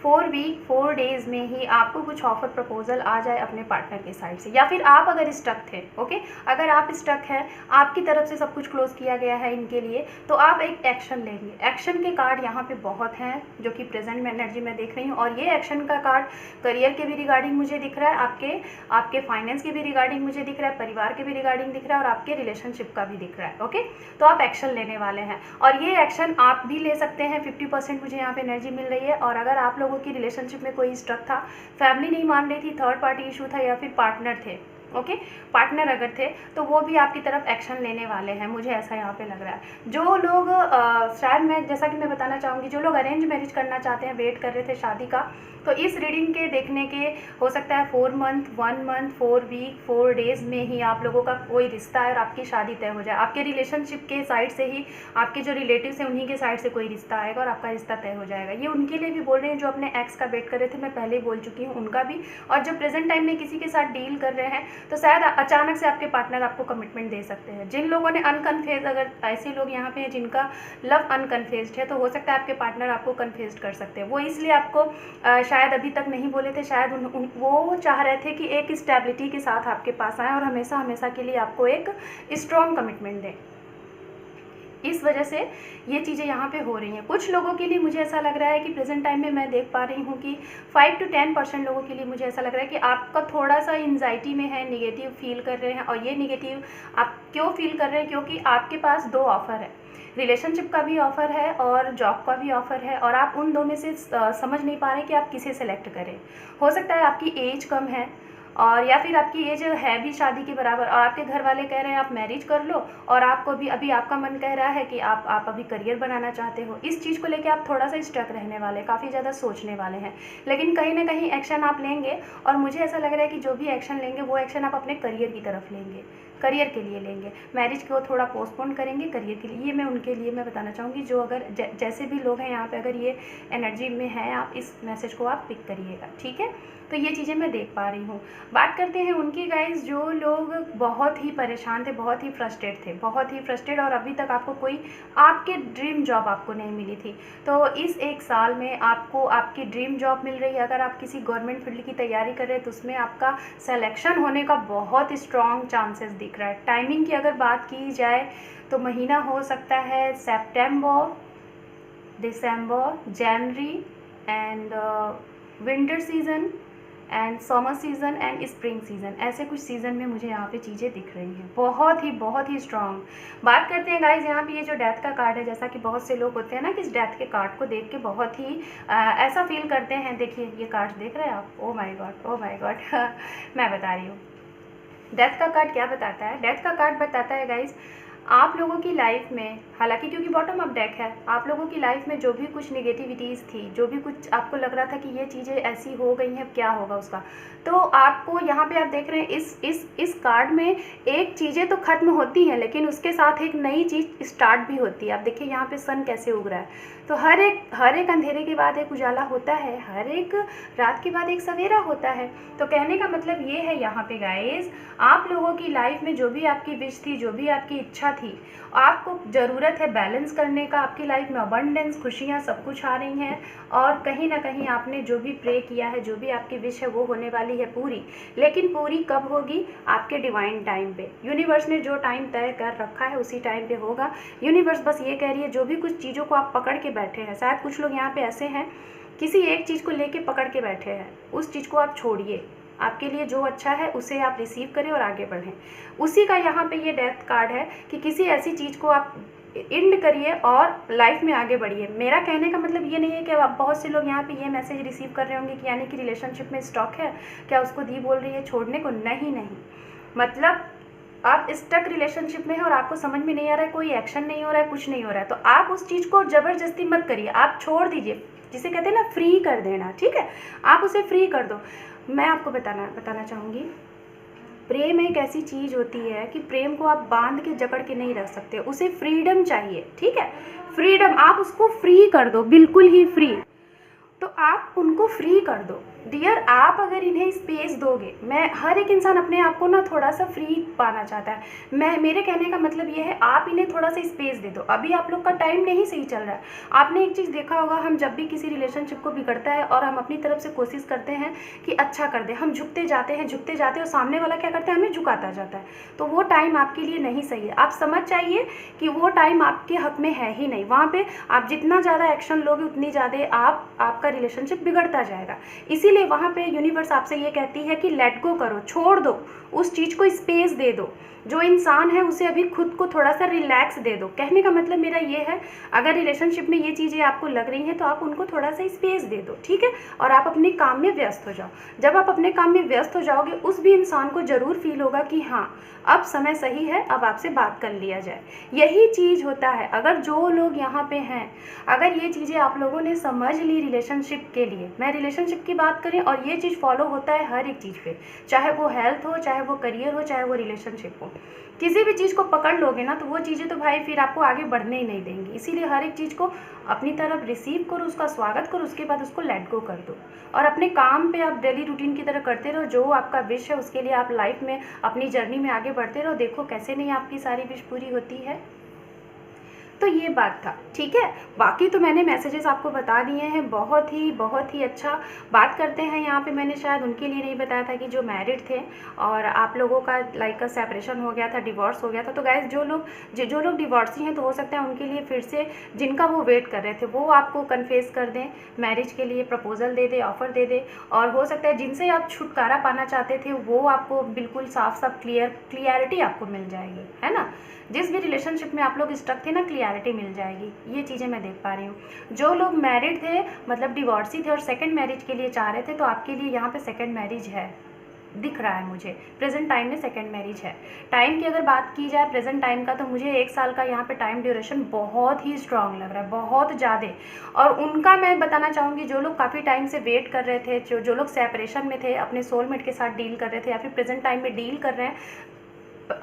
4 वीक 4 डेज़ में ही आपको कुछ ऑफ़र प्रपोजल आ जाए अपने पार्टनर के साइड से, या फिर आप अगर स्टक थे, ओके, अगर आप स्टक हैं, आपकी तरफ से सब कुछ क्लोज किया गया है इनके लिए, तो आप एक एक्शन लेंगे। एक्शन के कार्ड यहाँ पे बहुत हैं जो कि प्रेजेंट में एनर्जी में देख रही हूँ, और ये एक्शन का कार्ड करियर के भी रिगार्डिंग मुझे दिख रहा है, आपके फाइनेंस के भी रिगार्डिंग मुझे दिख रहा है, परिवार के भी रिगार्डिंग दिख रहा है, और आपके रिलेशनशिप का भी दिख रहा है, ओके। तो आप एक्शन लेने वाले हैं, और ये एक्शन आप भी ले सकते हैं। 50% मुझे यहाँ पे एनर्जी मिल रही है। और अगर आप लोगों की रिलेशनशिप में कोई स्ट्रक था, फैमिली नहीं मान रही थी, थर्ड पार्टी इशू था, या फिर पार्टनर थे, ओके, पार्टनर अगर थे, तो वो भी आपकी तरफ एक्शन लेने वाले हैं, मुझे ऐसा यहाँ पे लग रहा है। जो लोग शायद, मैं जैसा कि मैं बताना चाहूँगी, जो लोग अरेंज मैरिज करना चाहते हैं, वेट कर रहे थे शादी का, तो इस रीडिंग के देखने के हो सकता है 4 मंथ, 1 मंथ, 4 वीक, 4 डेज़ में ही आप लोगों का कोई रिश्ता है और आपकी शादी तय हो जाए। आपके रिलेशनशिप के साइड से ही आपके जो रिलेटिव्स हैं उन्हीं के साइड से कोई रिश्ता आएगा और आपका रिश्ता तय हो जाएगा। ये उनके लिए भी बोल रहे हैं जो अपने एक्स का वेट कर रहे थे, मैं पहले ही बोल चुकी हूँ, उनका भी। और जो प्रेजेंट टाइम में किसी के साथ डील कर रहे हैं तो शायद अचानक से आपके पार्टनर आपको कमिटमेंट दे सकते हैं। जिन लोगों ने अनकन्फेज, अगर ऐसे लोग यहाँ पे हैं जिनका लव अनकन्फेस्ड है, तो हो सकता है आपके पार्टनर आपको कन्फेस्ड कर सकते हैं। वो इसलिए आपको शायद अभी तक नहीं बोले थे, शायद वो चाह रहे थे कि एक स्टेबिलिटी के साथ आपके पास आए और हमेशा हमेशा के लिए आपको एक स्ट्रॉन्ग कमिटमेंट दें। इस वजह से ये चीज़ें यहाँ पे हो रही हैं। कुछ लोगों के लिए मुझे ऐसा लग रहा है कि प्रेजेंट टाइम में मैं देख पा रही हूँ कि 5 to 10% लोगों के लिए मुझे ऐसा लग रहा है कि आपका थोड़ा सा एंजाइटी में है, नेगेटिव फील कर रहे हैं। और ये नेगेटिव आप क्यों फील कर रहे हैं? क्योंकि आपके पास 2 ऑफ़र है, रिलेशनशिप का भी ऑफ़र है और जॉब का भी ऑफ़र है, और आप उन 2 में से समझ नहीं पा रहे कि आप किसे सेलेक्ट करें। हो सकता है आपकी एज कम है और या फिर आपकी एज है भी शादी के बराबर और आपके घर वाले कह रहे हैं आप मैरिज कर लो, और आपको भी अभी आपका मन कह रहा है कि आप अभी करियर बनाना चाहते हो। इस चीज़ को लेके आप थोड़ा सा स्टक रहने वाले, काफ़ी ज़्यादा सोचने वाले हैं, लेकिन कहीं ना कहीं एक्शन आप लेंगे। और मुझे ऐसा लग रहा है कि जो भी एक्शन लेंगे वो एक्शन आप अपने करियर की तरफ लेंगे, करियर के लिए लेंगे। मैरिज को थोड़ा पोस्टपोन करेंगे करियर के लिए। ये मैं उनके लिए मैं बताना चाहूँगी जो अगर जैसे भी लोग हैं यहाँ पे, अगर ये एनर्जी में है, आप इस मैसेज को आप पिक करिएगा, ठीक है। तो ये चीज़ें मैं देख पा रही हूँ। बात करते हैं उनकी गाइस जो लोग बहुत ही परेशान थे, बहुत ही फ्रस्ट्रेट थे, बहुत ही फ्रस्ट्रेट, और अभी तक आपको कोई आपके ड्रीम जॉब आपको नहीं मिली थी। तो इस 1 साल में आपको आपकी ड्रीम जॉब मिल रही है। अगर आप किसी गवर्नमेंट फील्ड की तैयारी कर रहे हैं तो उसमें आपका सिलेक्शन होने का बहुत स्ट्रॉन्ग चांसेस दिख रहा है। टाइमिंग की अगर बात की जाए तो महीना हो सकता है सितंबर, दिसंबर, जनवरी and winter season and summer season and spring season, ऐसे कुछ सीज़न में मुझे यहाँ पे चीज़ें दिख रही हैं बहुत ही स्ट्रॉन्ग। बात करते हैं गाइज यहाँ पे ये जो डेथ का कार्ड है, जैसा कि बहुत से लोग होते हैं ना कि इस डेथ के कार्ड को देख के बहुत ही ऐसा फील करते हैं। देखिए ये कार्ड देख रहे हैं आप, ओ माय गॉड मैं बता रही हूँ डेथ का कार्ड क्या बताता है। डेथ का कार्ड बताता है गाइज आप लोगों की लाइफ में, हालांकि क्योंकि बॉटम अप डेक है, आप लोगों की लाइफ में जो भी कुछ नेगेटिविटीज़ थी, जो भी कुछ आपको लग रहा था कि ये चीज़ें ऐसी हो गई हैं, क्या होगा उसका, तो आपको यहाँ पे आप देख रहे हैं इस कार्ड में एक चीज़ें तो ख़त्म होती हैं लेकिन उसके साथ एक नई चीज़ स्टार्ट भी होती है। आप देखिए यहाँ पे सन कैसे उग रहा है। तो हर एक अंधेरे के बाद एक उजाला होता है, हर एक रात के बाद एक सवेरा होता है। तो कहने का मतलब ये है यहाँ पे गाइस, आप लोगों की लाइफ में जो भी आपकी विश थी, जो भी आपकी इच्छा थी, आपको ज़रूरत है बैलेंस करने का। आपकी लाइफ में अबंडेंस, खुशियाँ सब कुछ आ रही हैं और कहीं ना कहीं आपने जो भी प्रे किया है, जो भी आपकी विश है वो होने वाली है पूरी। लेकिन पूरी कब होगी? आपके डिवाइन टाइम पे। यूनिवर्स ने जो टाइम तय कर रखा है उसी टाइम पे होगा। यूनिवर्स बस ये कह रही है जो भी कुछ चीज़ों को आप पकड़ के बैठे हैं, शायद कुछ लोग यहाँ पे ऐसे हैं किसी एक चीज़ को लेके पकड़ के बैठे हैं, उस चीज़ को आप छोड़िए। आपके लिए जो अच्छा है उसे आप रिसीव करें और आगे बढ़ें। उसी का यहाँ पे ये डेथ कार्ड है कि किसी ऐसी चीज़ को आप एंड करिए और लाइफ में आगे बढ़िए। मेरा कहने का मतलब ये नहीं है कि आप, बहुत से लोग यहाँ पे ये मैसेज रिसीव कर रहे होंगे कि यानी कि रिलेशनशिप में स्टॉक है, क्या उसको दी बोल रही है छोड़ने को? नहीं, मतलब आप स्टक रिलेशनशिप में हैं और आपको समझ में नहीं आ रहा है, कोई एक्शन नहीं हो रहा है, कुछ नहीं हो रहा है, तो आप उस चीज़ को ज़बरदस्ती मत करिए, आप छोड़ दीजिए। जिसे कहते हैं ना फ्री कर देना, ठीक है, आप उसे फ्री कर दो। मैं आपको बताना चाहूँगी, प्रेम एक ऐसी चीज़ होती है कि प्रेम को आप बांध के जकड़ के नहीं रख सकते, उसे फ्रीडम चाहिए, ठीक है, फ्रीडम। आप उसको फ्री कर दो, बिल्कुल ही फ्री। तो आप उनको फ्री कर दो डियर। आप अगर इन्हें स्पेस दोगे, मैं हर एक इंसान अपने आप को ना थोड़ा सा फ्री पाना चाहता है। मेरे कहने का मतलब ये है आप इन्हें थोड़ा सा स्पेस दे दो। अभी आप लोग का टाइम नहीं सही चल रहा है। आपने एक चीज़ देखा होगा, हम जब भी किसी रिलेशनशिप को बिगड़ता है और हम अपनी तरफ से कोशिश करते हैं कि अच्छा कर दे, हम झुकते जाते हैं और सामने वाला क्या करता है, हमें झुकाता जाता है। तो वो टाइम आपके लिए नहीं सही है। आप समझ जाइए कि वो टाइम आपके हक में है ही नहीं। वहाँ पर आप जितना ज़्यादा एक्शन लोगे उतनी ज़्यादा आपका रिलेशनशिप बिगड़ता जाएगा। इसीलिए इसीलिए वहाँ पे यूनिवर्स आपसे ये कहती है कि लेट गो करो, छोड़ दो, उस चीज़ को स्पेस दे दो। जो इंसान है उसे अभी खुद को थोड़ा सा रिलैक्स दे दो। कहने का मतलब मेरा ये है, अगर रिलेशनशिप में ये चीज़ें आपको लग रही हैं तो आप उनको थोड़ा सा स्पेस दे दो, ठीक है, और आप अपने काम में व्यस्त हो जाओ। जब आप अपने काम में व्यस्त हो जाओगे, उस भी इंसान को ज़रूर फील होगा कि हाँ अब समय सही है, अब आपसे बात कर लिया जाए। यही चीज़ होता है। अगर जो लोग यहाँ पे हैं, अगर ये चीज़ें आप लोगों ने समझ ली रिलेशनशिप के लिए, मैं रिलेशनशिप की बात करें, और ये चीज़ फॉलो होता है हर एक चीज़ पे, चाहे वो हेल्थ हो, चाहे वो करियर हो, चाहे वो रिलेशनशिप हो। किसी भी चीज़ को पकड़ लोगे ना तो वो चीज़ें तो भाई फिर आपको आगे बढ़ने ही नहीं देंगी। इसीलिए हर एक चीज़ को अपनी तरफ रिसीव करो, उसका स्वागत करो, उसके बाद उसको लेट गो कर दो, और अपने काम पे आप डेली रूटीन की तरह करते रहो। जो आपका विश है उसके लिए आप लाइफ में अपनी जर्नी में आगे बढ़ते रहो। देखो कैसे नहीं आपकी सारी विश पूरी होती है। तो ये बात था, ठीक है। बाकी तो मैंने मैसेजेस आपको बता दिए हैं, बहुत ही अच्छा। बात करते हैं यहाँ पे, मैंने शायद उनके लिए नहीं बताया था कि जो मैरिड थे और आप लोगों का लाइक का सेपरेशन हो गया था, डिवोर्स हो गया था। तो गाइस जो लोग डिवोर्सी हैं, तो हो सकता है उनके लिए फिर से, जिनका वो वेट कर रहे थे, वो आपको कन्फेस कर दें, मैरिज के लिए प्रपोजल दे दे, ऑफर दे दे। और हो सकता है जिनसे आप छुटकारा पाना चाहते थे, वो आपको बिल्कुल साफ क्लियरिटी आपको मिल जाएगी, है ना। जिस भी रिलेशनशिप में आप लोग स्टक थे ना, क्लियरिटी मिल जाएगी। ये चीज़ें मैं देख पा रही हूँ। जो लोग मैरिड थे, मतलब डिवोर्सी थे और सेकंड मैरिज के लिए चाह रहे थे, तो आपके लिए यहाँ पे सेकंड मैरिज है, दिख रहा है मुझे। प्रेजेंट टाइम में सेकंड मैरिज है। टाइम की अगर बात की जाए प्रेजेंट टाइम का, तो मुझे 1 साल का यहाँ पे टाइम ड्यूरेशन बहुत ही स्ट्रांग लग रहा है, बहुत ज़्यादा। और उनका मैं बताना चाहूँगी, जो लोग काफ़ी टाइम से वेट कर रहे थे, जो लोग सेपरेशन में थे, अपने सोलमेट के साथ डील कर रहे थे, या फिर प्रेजेंट टाइम में डील कर रहे हैं,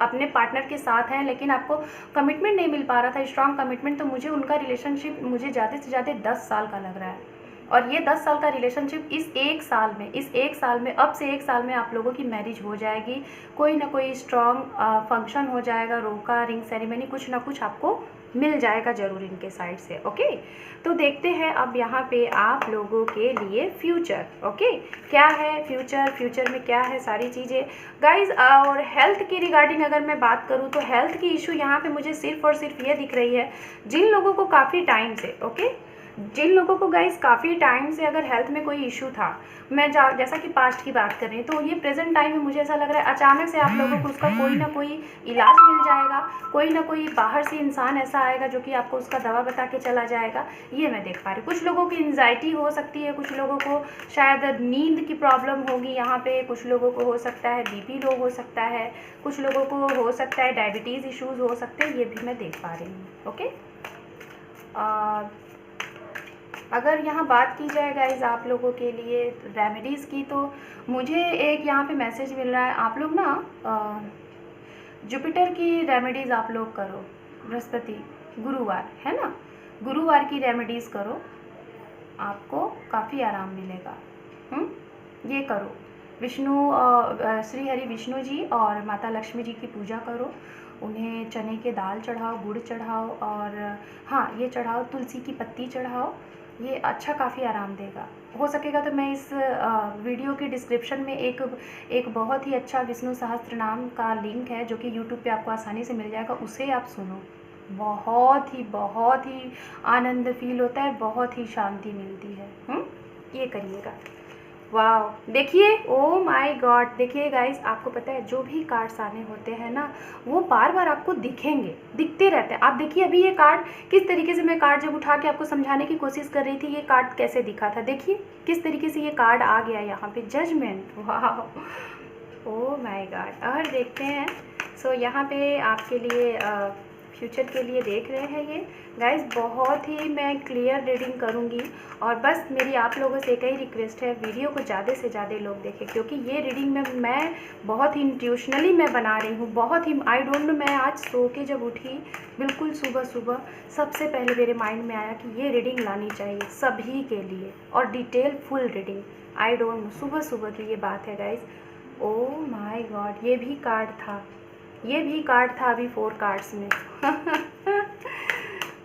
अपने पार्टनर के साथ हैं, लेकिन आपको कमिटमेंट नहीं मिल पा रहा था, स्ट्रांग कमिटमेंट, तो मुझे उनका रिलेशनशिप मुझे ज़्यादा से ज़्यादा 10 साल का लग रहा है। और ये 10 साल का रिलेशनशिप इस एक साल में अब से 1 साल में आप लोगों की मैरिज हो जाएगी। कोई ना कोई स्ट्रांग फंक्शन हो जाएगा, रोका, रिंग सेरेमनी, कुछ ना कुछ आपको मिल जाएगा ज़रूर इनके साइड से। ओके, तो देखते हैं अब यहाँ पे आप लोगों के लिए फ्यूचर। ओके, क्या है फ्यूचर में क्या है सारी चीज़ें गाइज। और हेल्थ की रिगार्डिंग अगर मैं बात करूँ, तो हेल्थ की इशू यहाँ पे मुझे सिर्फ और सिर्फ ये दिख रही है, जिन लोगों को काफ़ी टाइम से, ओके, जिन लोगों को गाइस काफ़ी टाइम से अगर हेल्थ में कोई इशू था, मैं जैसा कि पास्ट की बात कर रही हूँ, तो ये प्रेजेंट टाइम में मुझे ऐसा लग रहा है अचानक से आप लोगों को उसका कोई ना कोई इलाज मिल जाएगा। कोई ना कोई बाहर से इंसान ऐसा आएगा जो कि आपको उसका दवा बता के चला जाएगा। ये मैं देख पा रही हूँ। कुछ लोगों की एंजाइटी हो सकती है, कुछ लोगों को शायद नींद की प्रॉब्लम होगी यहाँ पे, कुछ लोगों को हो सकता है बीपी लो हो सकता है, कुछ लोगों को हो सकता है डायबिटीज़ इश्यूज़ हो सकते हैं, ये भी मैं देख पा रही हूँ। ओके, अगर यहाँ बात की जाए गाइज आप लोगों के लिए रेमेडीज़ की, तो मुझे एक यहाँ पे मैसेज मिल रहा है, आप लोग ना जुपिटर की रेमेडीज़ आप लोग करो, बृहस्पति गुरुवार है ना, गुरुवार की रेमेडीज़ करो, आपको काफ़ी आराम मिलेगा। ये करो। विष्णु श्री हरि विष्णु जी और माता लक्ष्मी जी की पूजा करो, उन्हें चने के दाल चढ़ाओ, गुड़ चढ़ाओ, और हाँ ये चढ़ाओ, तुलसी की पत्ती चढ़ाओ। ये अच्छा काफ़ी आराम देगा। हो सकेगा तो मैं इस वीडियो की डिस्क्रिप्शन में एक बहुत ही अच्छा विष्णु सहस्त्र नाम का लिंक है, जो कि यूट्यूब पे आपको आसानी से मिल जाएगा, उसे आप सुनो। बहुत ही आनंद फील होता है, बहुत ही शांति मिलती है। ये करिएगा। वाह, देखिए, ओ माय गॉड, देखिए गाइस, आपको पता है जो भी कार्ड्स आने होते हैं ना, वो बार बार आपको दिखते रहते हैं। आप देखिए अभी ये कार्ड किस तरीके से, मैं कार्ड जब उठा के आपको समझाने की कोशिश कर रही थी, ये कार्ड कैसे दिखा था, देखिए किस तरीके से ये कार्ड आ गया यहाँ पे, जजमेंट। वाह, ओ माय गॉड। और देखते हैं, सो यहाँ पे आपके लिए फ्यूचर के लिए देख रहे हैं ये गाइस। बहुत ही मैं क्लियर रीडिंग करूँगी, और बस मेरी आप लोगों से एक ही रिक्वेस्ट है, वीडियो को ज़्यादा से ज़्यादा लोग देखें, क्योंकि ये रीडिंग में मैं बहुत ही इंट्यूशनली मैं बना रही हूँ, बहुत ही आई डोंट नो। मैं आज सो के जब उठी, बिल्कुल सुबह सबसे पहले मेरे माइंड में आया कि ये रीडिंग लानी चाहिए सभी के लिए, और detail full reading. I don't no, सुबह की ये बात है गाइस। ओ माय गॉड, ये भी कार्ड था अभी 4 कार्ड्स में।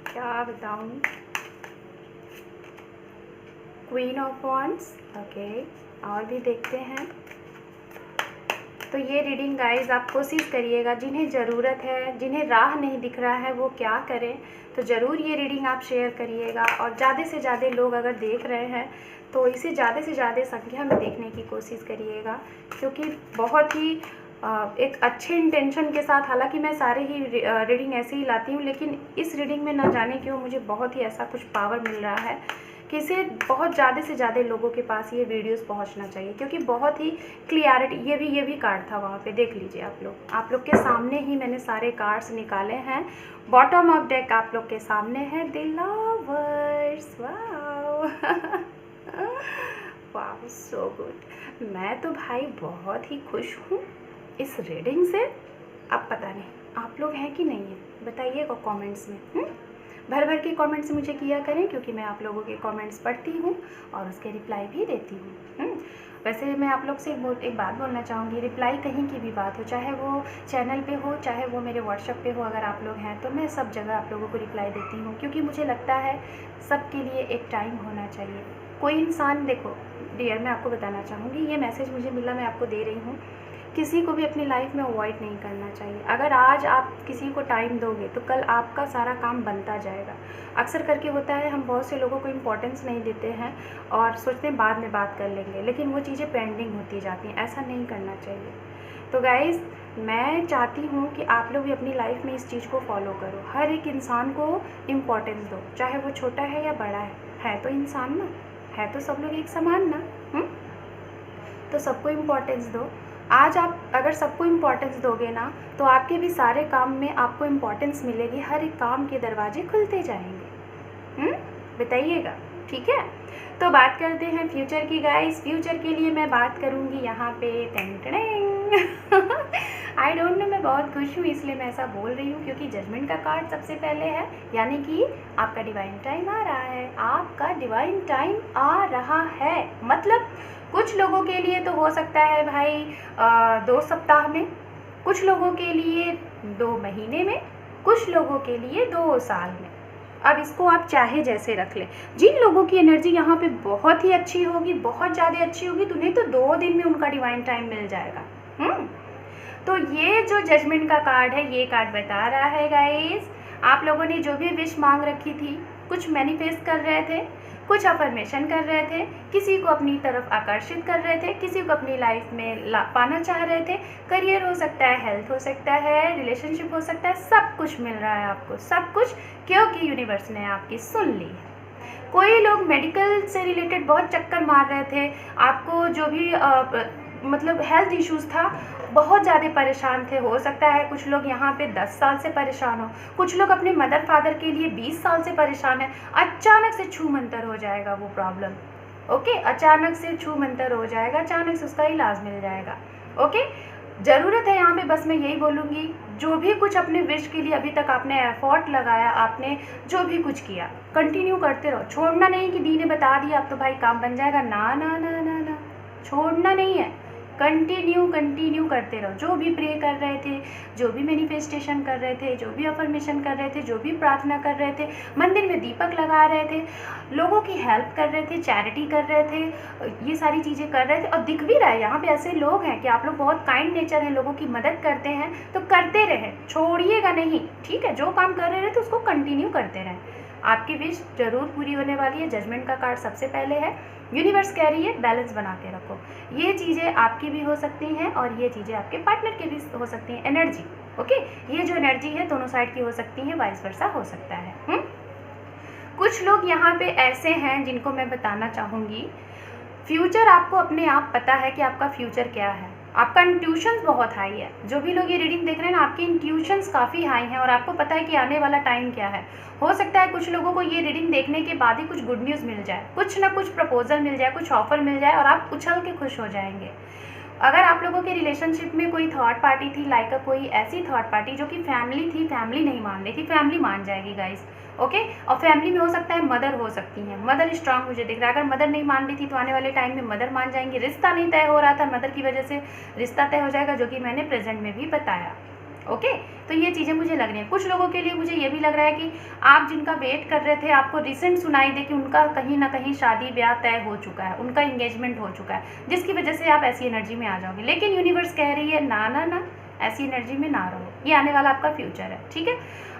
क्या बताऊँ। क्वीन ऑफ वॉन्ड्स, ओके, और भी देखते हैं। तो ये रीडिंग गाइज आप कोशिश करिएगा, जिन्हें ज़रूरत है, जिन्हें राह नहीं दिख रहा है वो क्या करें, तो ज़रूर ये रीडिंग आप शेयर करिएगा। और ज़्यादा से ज़्यादा लोग अगर देख रहे हैं तो इसे ज़्यादा से ज़्यादा संख्या में देखने की कोशिश करिएगा, क्योंकि बहुत ही एक अच्छे इंटेंशन के साथ, हालांकि मैं सारे ही रीडिंग ऐसे ही लाती हूँ, लेकिन इस रीडिंग में ना जाने क्यों मुझे बहुत ही ऐसा कुछ पावर मिल रहा है कि इसे बहुत ज़्यादा से ज़्यादा लोगों के पास ये वीडियोस पहुंचना चाहिए, क्योंकि बहुत ही क्लियरिटी, ये भी कार्ड था वहाँ पे, देख लीजिए आप लोग के सामने ही मैंने सारे कार्ड्स निकाले हैं। बॉटम ऑफ डेक आप लोग के सामने है the lovers. Wow wow, so good. मैं तो भाई बहुत ही खुश हूँ इस रीडिंग से। अब पता नहीं आप लोग हैं कि नहीं है, बताइएगा कमेंट्स में। भर भर के कमेंट्स मुझे किया करें, क्योंकि मैं आप लोगों के कमेंट्स पढ़ती हूँ और उसके रिप्लाई भी देती हूँ। वैसे मैं आप लोग से एक बात बोलना चाहूँगी, रिप्लाई कहीं की भी बात हो, चाहे वो चैनल पे हो, चाहे वो मेरे व्हाट्सएप पे हो, अगर आप लोग हैं तो मैं सब जगह आप लोगों को रिप्लाई देती हूँ, क्योंकि मुझे लगता है सबके लिए एक टाइम होना चाहिए। कोई इंसान, देखो डियर, मैं आपको बताना चाहूँगी, ये मैसेज मुझे मिला, मैं आपको दे रही हूँ, किसी को भी अपनी लाइफ में अवॉइड नहीं करना चाहिए। अगर आज आप किसी को टाइम दोगे तो कल आपका सारा काम बनता जाएगा। अक्सर करके होता है, हम बहुत से लोगों को इम्पोर्टेंस नहीं देते हैं और सोचते हैं बाद में बात कर लेंगे, लेकिन वो चीज़ें पेंडिंग होती जाती हैं। ऐसा नहीं करना चाहिए। तो गाइज़, मैं चाहती हूँ कि आप लोग भी अपनी लाइफ में इस चीज़ को फॉलो करो। हर एक इंसान को इम्पोर्टेंस दो, चाहे वो छोटा है या बड़ा है तो इंसान ना, है तो सब लोग एक समान ना। तो सबको इम्पोर्टेंस दो। आज आप अगर सबको इम्पोर्टेंस दोगे ना, तो आपके भी सारे काम में आपको इम्पोर्टेंस मिलेगी, हर एक काम के दरवाजे खुलते जाएंगे। बताइएगा, ठीक है। तो बात करते हैं फ्यूचर की गाइस। फ्यूचर के लिए मैं बात करूँगी यहाँ पे आई डोंट नो, मैं बहुत खुश हूँ इसलिए मैं ऐसा बोल रही हूँ, क्योंकि जजमेंट का कार्ड सबसे पहले है, यानी कि आपका डिवाइन टाइम आ रहा है। आपका डिवाइन टाइम आ रहा है, मतलब कुछ लोगों के लिए तो हो सकता है भाई 2 सप्ताह में, कुछ लोगों के लिए 2 महीने में, कुछ लोगों के लिए 2 साल में। अब इसको आप चाहे जैसे रख लें। जिन लोगों की एनर्जी यहाँ पे बहुत ही अच्छी होगी, बहुत ज़्यादा अच्छी होगी, तो उन्हें तो 2 दिन में उनका डिवाइन टाइम मिल जाएगा। तो ये जो जजमेंट का कार्ड है, ये कार्ड बता रहा है गाइस, आप लोगों ने जो भी विश मांग रखी थी, कुछ मैनिफेस्ट कर रहे थे, कुछ अफर्मेशन कर रहे थे, किसी को अपनी तरफ आकर्षित कर रहे थे, किसी को अपनी लाइफ में पाना चाह रहे थे, करियर हो सकता है, हेल्थ हो सकता है, रिलेशनशिप हो सकता है, सब कुछ मिल रहा है आपको, सब कुछ, क्योंकि यूनिवर्स ने आपकी सुन ली है। कोई लोग मेडिकल से रिलेटेड बहुत चक्कर मार रहे थे, आपको जो भी मतलब हेल्थ इश्यूज़ था, बहुत ज़्यादा परेशान थे। हो सकता है कुछ लोग यहाँ पे 10 साल से परेशान हो, कुछ लोग अपने मदर फादर के लिए 20 साल से परेशान है। अचानक से छू मंतर हो जाएगा वो प्रॉब्लम, ओके, अचानक से छू मंतर हो जाएगा, अचानक से उसका इलाज मिल जाएगा, ओके। ज़रूरत है यहाँ पे, बस मैं यही बोलूँगी, जो भी कुछ अपने विश के लिए अभी तक आपने एफर्ट लगाया, आपने जो भी कुछ किया, कंटिन्यू करते रहो। छोड़ना नहीं कि दी ने बता दिया अब तो भाई काम बन जाएगा, ना ना ना ना ना, छोड़ना नहीं है, कंटिन्यू करते रहो। जो भी प्रे कर रहे थे, जो भी मैनिफेस्टेशन कर रहे थे, जो भी अफर्मेशन कर रहे थे, जो भी प्रार्थना कर रहे थे, मंदिर में दीपक लगा रहे थे, लोगों की हेल्प कर रहे थे, चैरिटी कर रहे थे, ये सारी चीज़ें कर रहे थे, और दिख भी रहा है यहाँ पे ऐसे लोग हैं कि आप लोग बहुत काइंड नेचर हैं, लोगों की मदद करते हैं, तो करते रहें, छोड़िएगा नहीं, ठीक है। जो काम कर रहे थे उसको कंटिन्यू करते रहें, आपकी विश जरूर पूरी होने वाली है। जजमेंट का कार्ड सबसे पहले है, यूनिवर्स कह रही है बैलेंस बना के रखो। ये चीज़ें आपकी भी हो सकती हैं और ये चीज़ें आपके पार्टनर की भी हो सकती हैं, एनर्जी, ओके। ये जो एनर्जी है दोनों साइड की हो सकती है, वाइस वर्सा हो सकता है। कुछ लोग यहाँ पे ऐसे हैं जिनको मैं बताना चाहूँगी, फ्यूचर आपको अपने आप पता है कि आपका फ्यूचर क्या है, आपका इंट्यूशंस बहुत हाई है। जो भी लोग ये रीडिंग देख रहे हैं ना, आपके इंट्यूशंस काफ़ी हाई हैं और आपको पता है कि आने वाला टाइम क्या है। हो सकता है कुछ लोगों को ये रीडिंग देखने के बाद ही कुछ गुड न्यूज़ मिल जाए, कुछ ना कुछ प्रपोजल मिल जाए, कुछ ऑफर मिल जाए और आप उछल के खुश हो जाएंगे। अगर आप लोगों के रिलेशनशिप में कोई थर्ड पार्टी थी, लाइक कोई ऐसी थर्ड पार्टी जो कि फैमिली थी, फैमिली नहीं मान रही थी, फैमिली मान जाएगी गाइस, ओके। और फैमिली में हो सकता है मदर हो सकती है, मदर स्ट्रांग मुझे दिख रहा है। अगर मदर नहीं मान रही थी तो आने वाले टाइम में मदर मान जाएंगी। रिश्ता नहीं तय हो रहा था, मदर की वजह से रिश्ता तय हो जाएगा, जो कि मैंने प्रेजेंट में भी बताया, ओके, तो ये चीज़ें मुझे लग रही हैं। कुछ लोगों के लिए मुझे ये भी लग रहा है कि आप जिनका वेट कर रहे थे, आपको रिसेंट सुनाई दे कि उनका कहीं ना कहीं शादी ब्याह तय हो चुका है, उनका इंगेजमेंट हो चुका है, जिसकी वजह से आप ऐसी एनर्जी में आ जाओगे। लेकिन यूनिवर्स कह रही है ना ना ना, ऐसी एनर्जी में ना रहो, ये आने वाला आपका फ्यूचर है, ठीक है।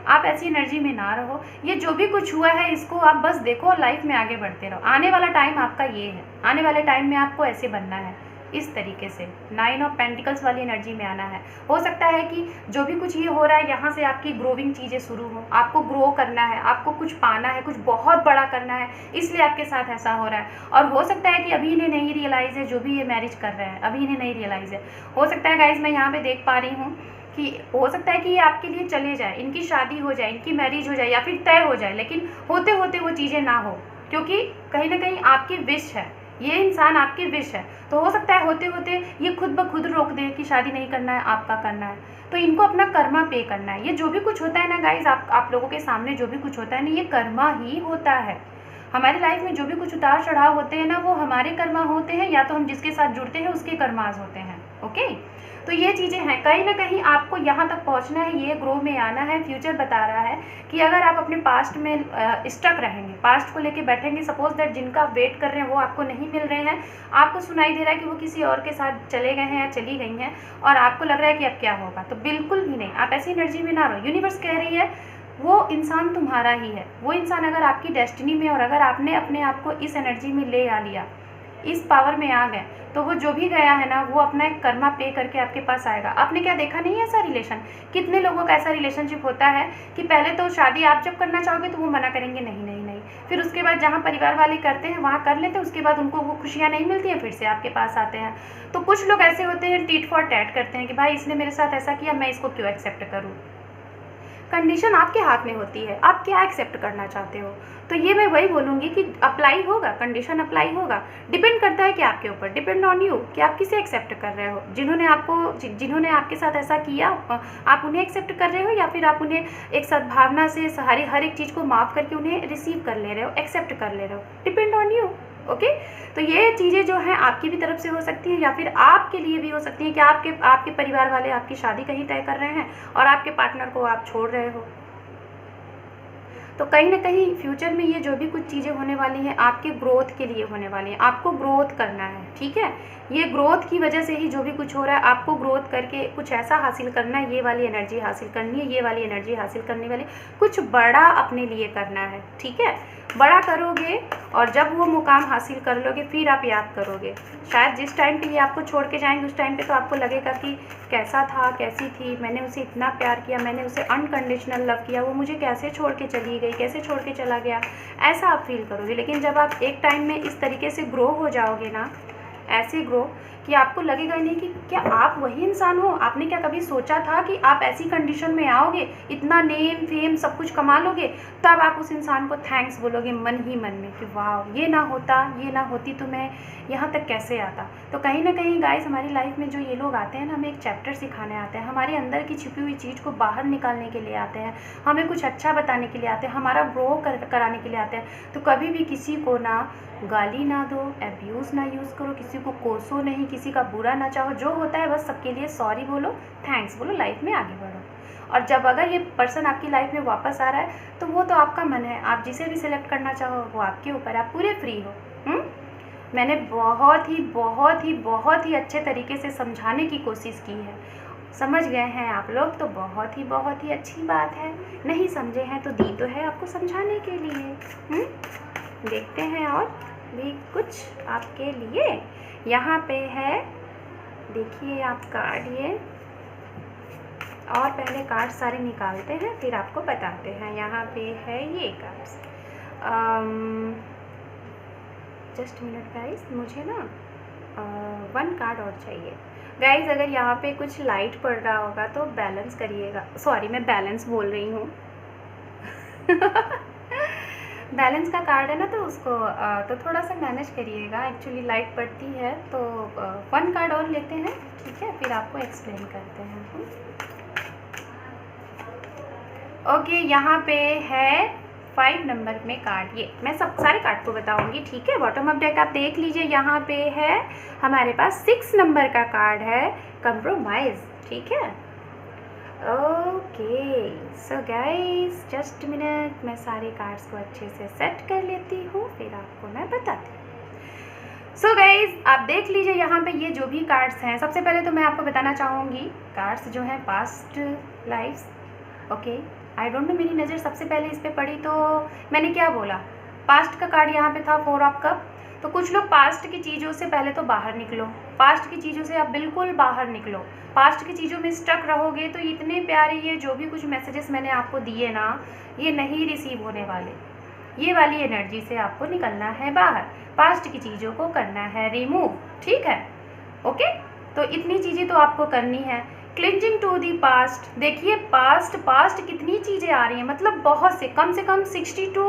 आप ऐसी एनर्जी में ना रहो, ये जो भी कुछ हुआ है इसको आप बस देखो और लाइफ में आगे बढ़ते रहो। आने वाला टाइम आपका ये है, आने वाले टाइम में आपको ऐसे बनना है, इस तरीके से 9 ऑफ पेंटिकल्स वाली एनर्जी में आना है। हो सकता है कि जो भी कुछ ये हो रहा है यहाँ से आपकी ग्रोविंग चीज़ें शुरू हो, आपको ग्रो करना है, आपको कुछ पाना है, कुछ बहुत बड़ा करना है, इसलिए आपके साथ ऐसा हो रहा है। और हो सकता है कि अभी इन्हें नहीं रियलाइज़ है, जो भी ये मैरिज कर रहे हैं अभी इन्हें नहीं रियलाइज़ है। हो सकता है गाइज, मैं यहाँ पे देख पा रही हूँ कि हो सकता है कि ये आपके लिए चले जाए, इनकी शादी हो जाए, इनकी मैरिज हो जाए या फिर तय हो जाए, लेकिन होते होते वो चीज़ें ना हो, क्योंकि कहीं ना कहीं आपकी विश है, ये इंसान आपकी विश है। तो हो सकता है होते होते ये खुद ब खुद रोक दे कि शादी नहीं करना है, आपका करना है। तो इनको अपना कर्मा पे करना है। ये जो भी कुछ होता है ना गाइज, आप लोगों के सामने जो भी कुछ होता है ना, ये कर्मा ही होता है। हमारी लाइफ में जो भी कुछ उतार चढ़ाव होते हैं ना, वो हमारे कर्मा होते हैं, या तो हम जिसके साथ जुड़ते हैं उसके कर्माज होते हैं। ओके, तो ये चीज़ें हैं, कहीं ना कहीं आपको यहाँ तक पहुँचना है, ये ग्रो में आना है। फ्यूचर बता रहा है कि अगर आप अपने पास्ट में स्टक रहेंगे, पास्ट को लेके बैठेंगे, सपोज दैट जिनका आप वेट कर रहे हैं वो आपको नहीं मिल रहे हैं, आपको सुनाई दे रहा है कि वो किसी और के साथ चले गए हैं या चली गई हैं, और आपको लग रहा है कि अब क्या होगा, तो बिल्कुल भी नहीं, आप ऐसी एनर्जी में ना रहो। यूनिवर्स कह रही है वो इंसान तुम्हारा ही है। वो इंसान अगर आपकी डेस्टिनी में, और अगर आपने अपने आप को इस एनर्जी में ले आ लिया, इस पावर में आ गए, तो वो जो भी गया है ना, वो अपना एक कर्मा पे करके आपके पास आएगा। आपने क्या देखा नहीं है ऐसा रिलेशन? कितने लोगों का ऐसा रिलेशनशिप होता है कि पहले तो शादी आप जब करना चाहोगे तो वो मना करेंगे, नहीं नहीं नहीं, फिर उसके बाद जहाँ परिवार वाले करते हैं वहाँ कर लेते हैं, उसके बाद उनको वो खुशियाँ नहीं मिलती हैं, फिर से आपके पास आते हैं। तो कुछ लोग ऐसे होते हैं, टीट फॉर टैट करते हैं कि भाई इसने मेरे साथ ऐसा किया, मैं इसको क्यों एक्सेप्ट करूँ। कंडीशन आपके हाथ में होती है, आप क्या एक्सेप्ट करना चाहते हो। तो ये मैं वही बोलूँगी कि अप्लाई होगा, कंडीशन अप्लाई होगा, डिपेंड करता है कि आपके ऊपर, डिपेंड ऑन यू कि आप किसे एक्सेप्ट कर रहे हो। जिन्होंने आपके साथ ऐसा किया, आप उन्हें एक्सेप्ट कर रहे हो, या फिर आप उन्हें एक सद्भावना से हर एक चीज़ को माफ़ करके उन्हें रिसीव कर ले रहे हो, एक्सेप्ट कर ले रहे हो, डिपेंड ऑन यू। ओके, तो ये चीज़ें जो हैं आपकी भी तरफ से हो सकती हैं, या फिर आपके लिए भी हो सकती हैं कि आपके परिवार वाले आपकी शादी कहीं तय कर रहे हैं और आपके पार्टनर को आप छोड़ रहे हो। तो कहीं ना कहीं फ्यूचर में ये जो भी कुछ चीज़ें होने वाली हैं आपके ग्रोथ के लिए होने वाली हैं। आपको ग्रोथ करना है, ठीक है। ये ग्रोथ की वजह से ही जो भी कुछ हो रहा है, आपको ग्रोथ करके कुछ ऐसा हासिल करना है, ये वाली एनर्जी हासिल करनी है, ये वाली एनर्जी हासिल करने वाली, कुछ बड़ा अपने लिए करना है, ठीक है। बड़ा करोगे और जब वो मुकाम हासिल कर लोगे फिर आप याद करोगे। शायद जिस टाइम पे ये आपको छोड़ के जाएंगे उस टाइम पे तो आपको लगेगा कि कैसा था, कैसी थी, मैंने उसे इतना प्यार किया, मैंने उसे अनकंडीशनल लव किया, वो मुझे कैसे छोड़ के चली गई, कैसे छोड़ के चला गया, ऐसा आप फील करोगे। लेकिन जब आप एक टाइम में इस तरीके से ग्रो हो जाओगे ना, ऐसे ग्रो कि आपको लगेगा नहीं कि क्या आप वही इंसान हो। आपने क्या कभी सोचा था कि आप ऐसी कंडीशन में आओगे, इतना नेम फेम सब कुछ कमा लोगे, तब आप उस इंसान को थैंक्स बोलोगे मन ही मन में कि वाह, ये ना होता, ये ना होती तो मैं यहाँ तक कैसे आता। तो कहीं ना कहीं गाइस, हमारी लाइफ में जो ये लोग आते हैं ना, हमें एक चैप्टर सिखाने आते हैं, हमारे अंदर की छिपी हुई चीज़ को बाहर निकालने के लिए आते हैं, हमें कुछ अच्छा बताने के लिए आते हैं, हमारा ग्रो कराने के लिए आते हैं। तो कभी भी किसी को ना गाली ना दो, एब्यूज़ ना यूज़ करो, किसी को कोसो नहीं, किसी का बुरा ना चाहो। जो होता है बस सबके लिए सॉरी बोलो, थैंक्स बोलो, लाइफ में आगे बढ़ो। और जब अगर ये पर्सन आपकी लाइफ में वापस आ रहा है तो वो तो आपका मन है, आप जिसे भी सिलेक्ट करना चाहो वो आपके ऊपर, आप पूरे फ्री हो। मैंने बहुत ही अच्छे तरीके से समझाने की कोशिश की है। समझ गए हैं आप लोग तो बहुत ही अच्छी बात है, नहीं समझे हैं तो दी तो है आपको समझाने के लिए। देखते हैं और भी कुछ आपके लिए। यहाँ पे है, देखिए आप कार्ड, ये और पहले कार्ड सारे निकालते हैं फिर आपको बताते हैं। यहाँ पे है ये कार्ड्स। जस्ट मिनट गाइस, मुझे ना 1 कार्ड और चाहिए। गाइस अगर यहाँ पे कुछ लाइट पड़ रहा होगा तो बैलेंस करिएगा। सॉरी, मैं बैलेंस बोल रही हूँ बैलेंस का कार्ड है ना, तो उसको तो थोड़ा सा मैनेज करिएगा। एक्चुअली लाइट पड़ती है तो 1 कार्ड और लेते हैं, ठीक है, फिर आपको एक्सप्लेन करते हैं। ओके, यहाँ पे है 5 नंबर में कार्ड। ये मैं सब सारे कार्ड को बताऊंगी, ठीक है। बॉटम ऑफ डेक आप देख लीजिए। यहाँ पे है हमारे पास 6 नंबर का कार्ड है, कंप्रोमाइज़, ठीक है। Okay so guys just minute, मैं सारे कार्ड्स को अच्छे से सेट कर लेती हूँ, फिर आपको मैं बताती हूँ। सो गाइस आप देख लीजिए यहाँ पे ये जो भी कार्ड्स हैं, सबसे पहले तो मैं आपको बताना चाहूँगी कार्ड्स जो हैं past lifes. Okay, I don't know, मेरी नज़र सबसे पहले इस पर पड़ी तो मैंने क्या बोला, पास्ट का कार्ड यहाँ पे था 4 ऑफ कप। तो कुछ लोग पास्ट की चीज़ों से पहले तो बाहर निकलो, पास्ट की चीज़ों से आप बिल्कुल बाहर निकलो। पास्ट की चीज़ों में स्टक रहोगे तो इतने प्यारे ये जो भी कुछ मैसेजेस मैंने आपको दिए ना, ये नहीं रिसीव होने वाले। ये वाली एनर्जी से आपको निकलना है बाहर, पास्ट की चीज़ों को करना है रिमूव, ठीक है। ओके, तो इतनी चीज़ें तो आपको करनी है। क्लिंजिंग टू दी पास्ट, देखिए पास्ट कितनी चीज़ें आ रही हैं, मतलब बहुत से कम 60 to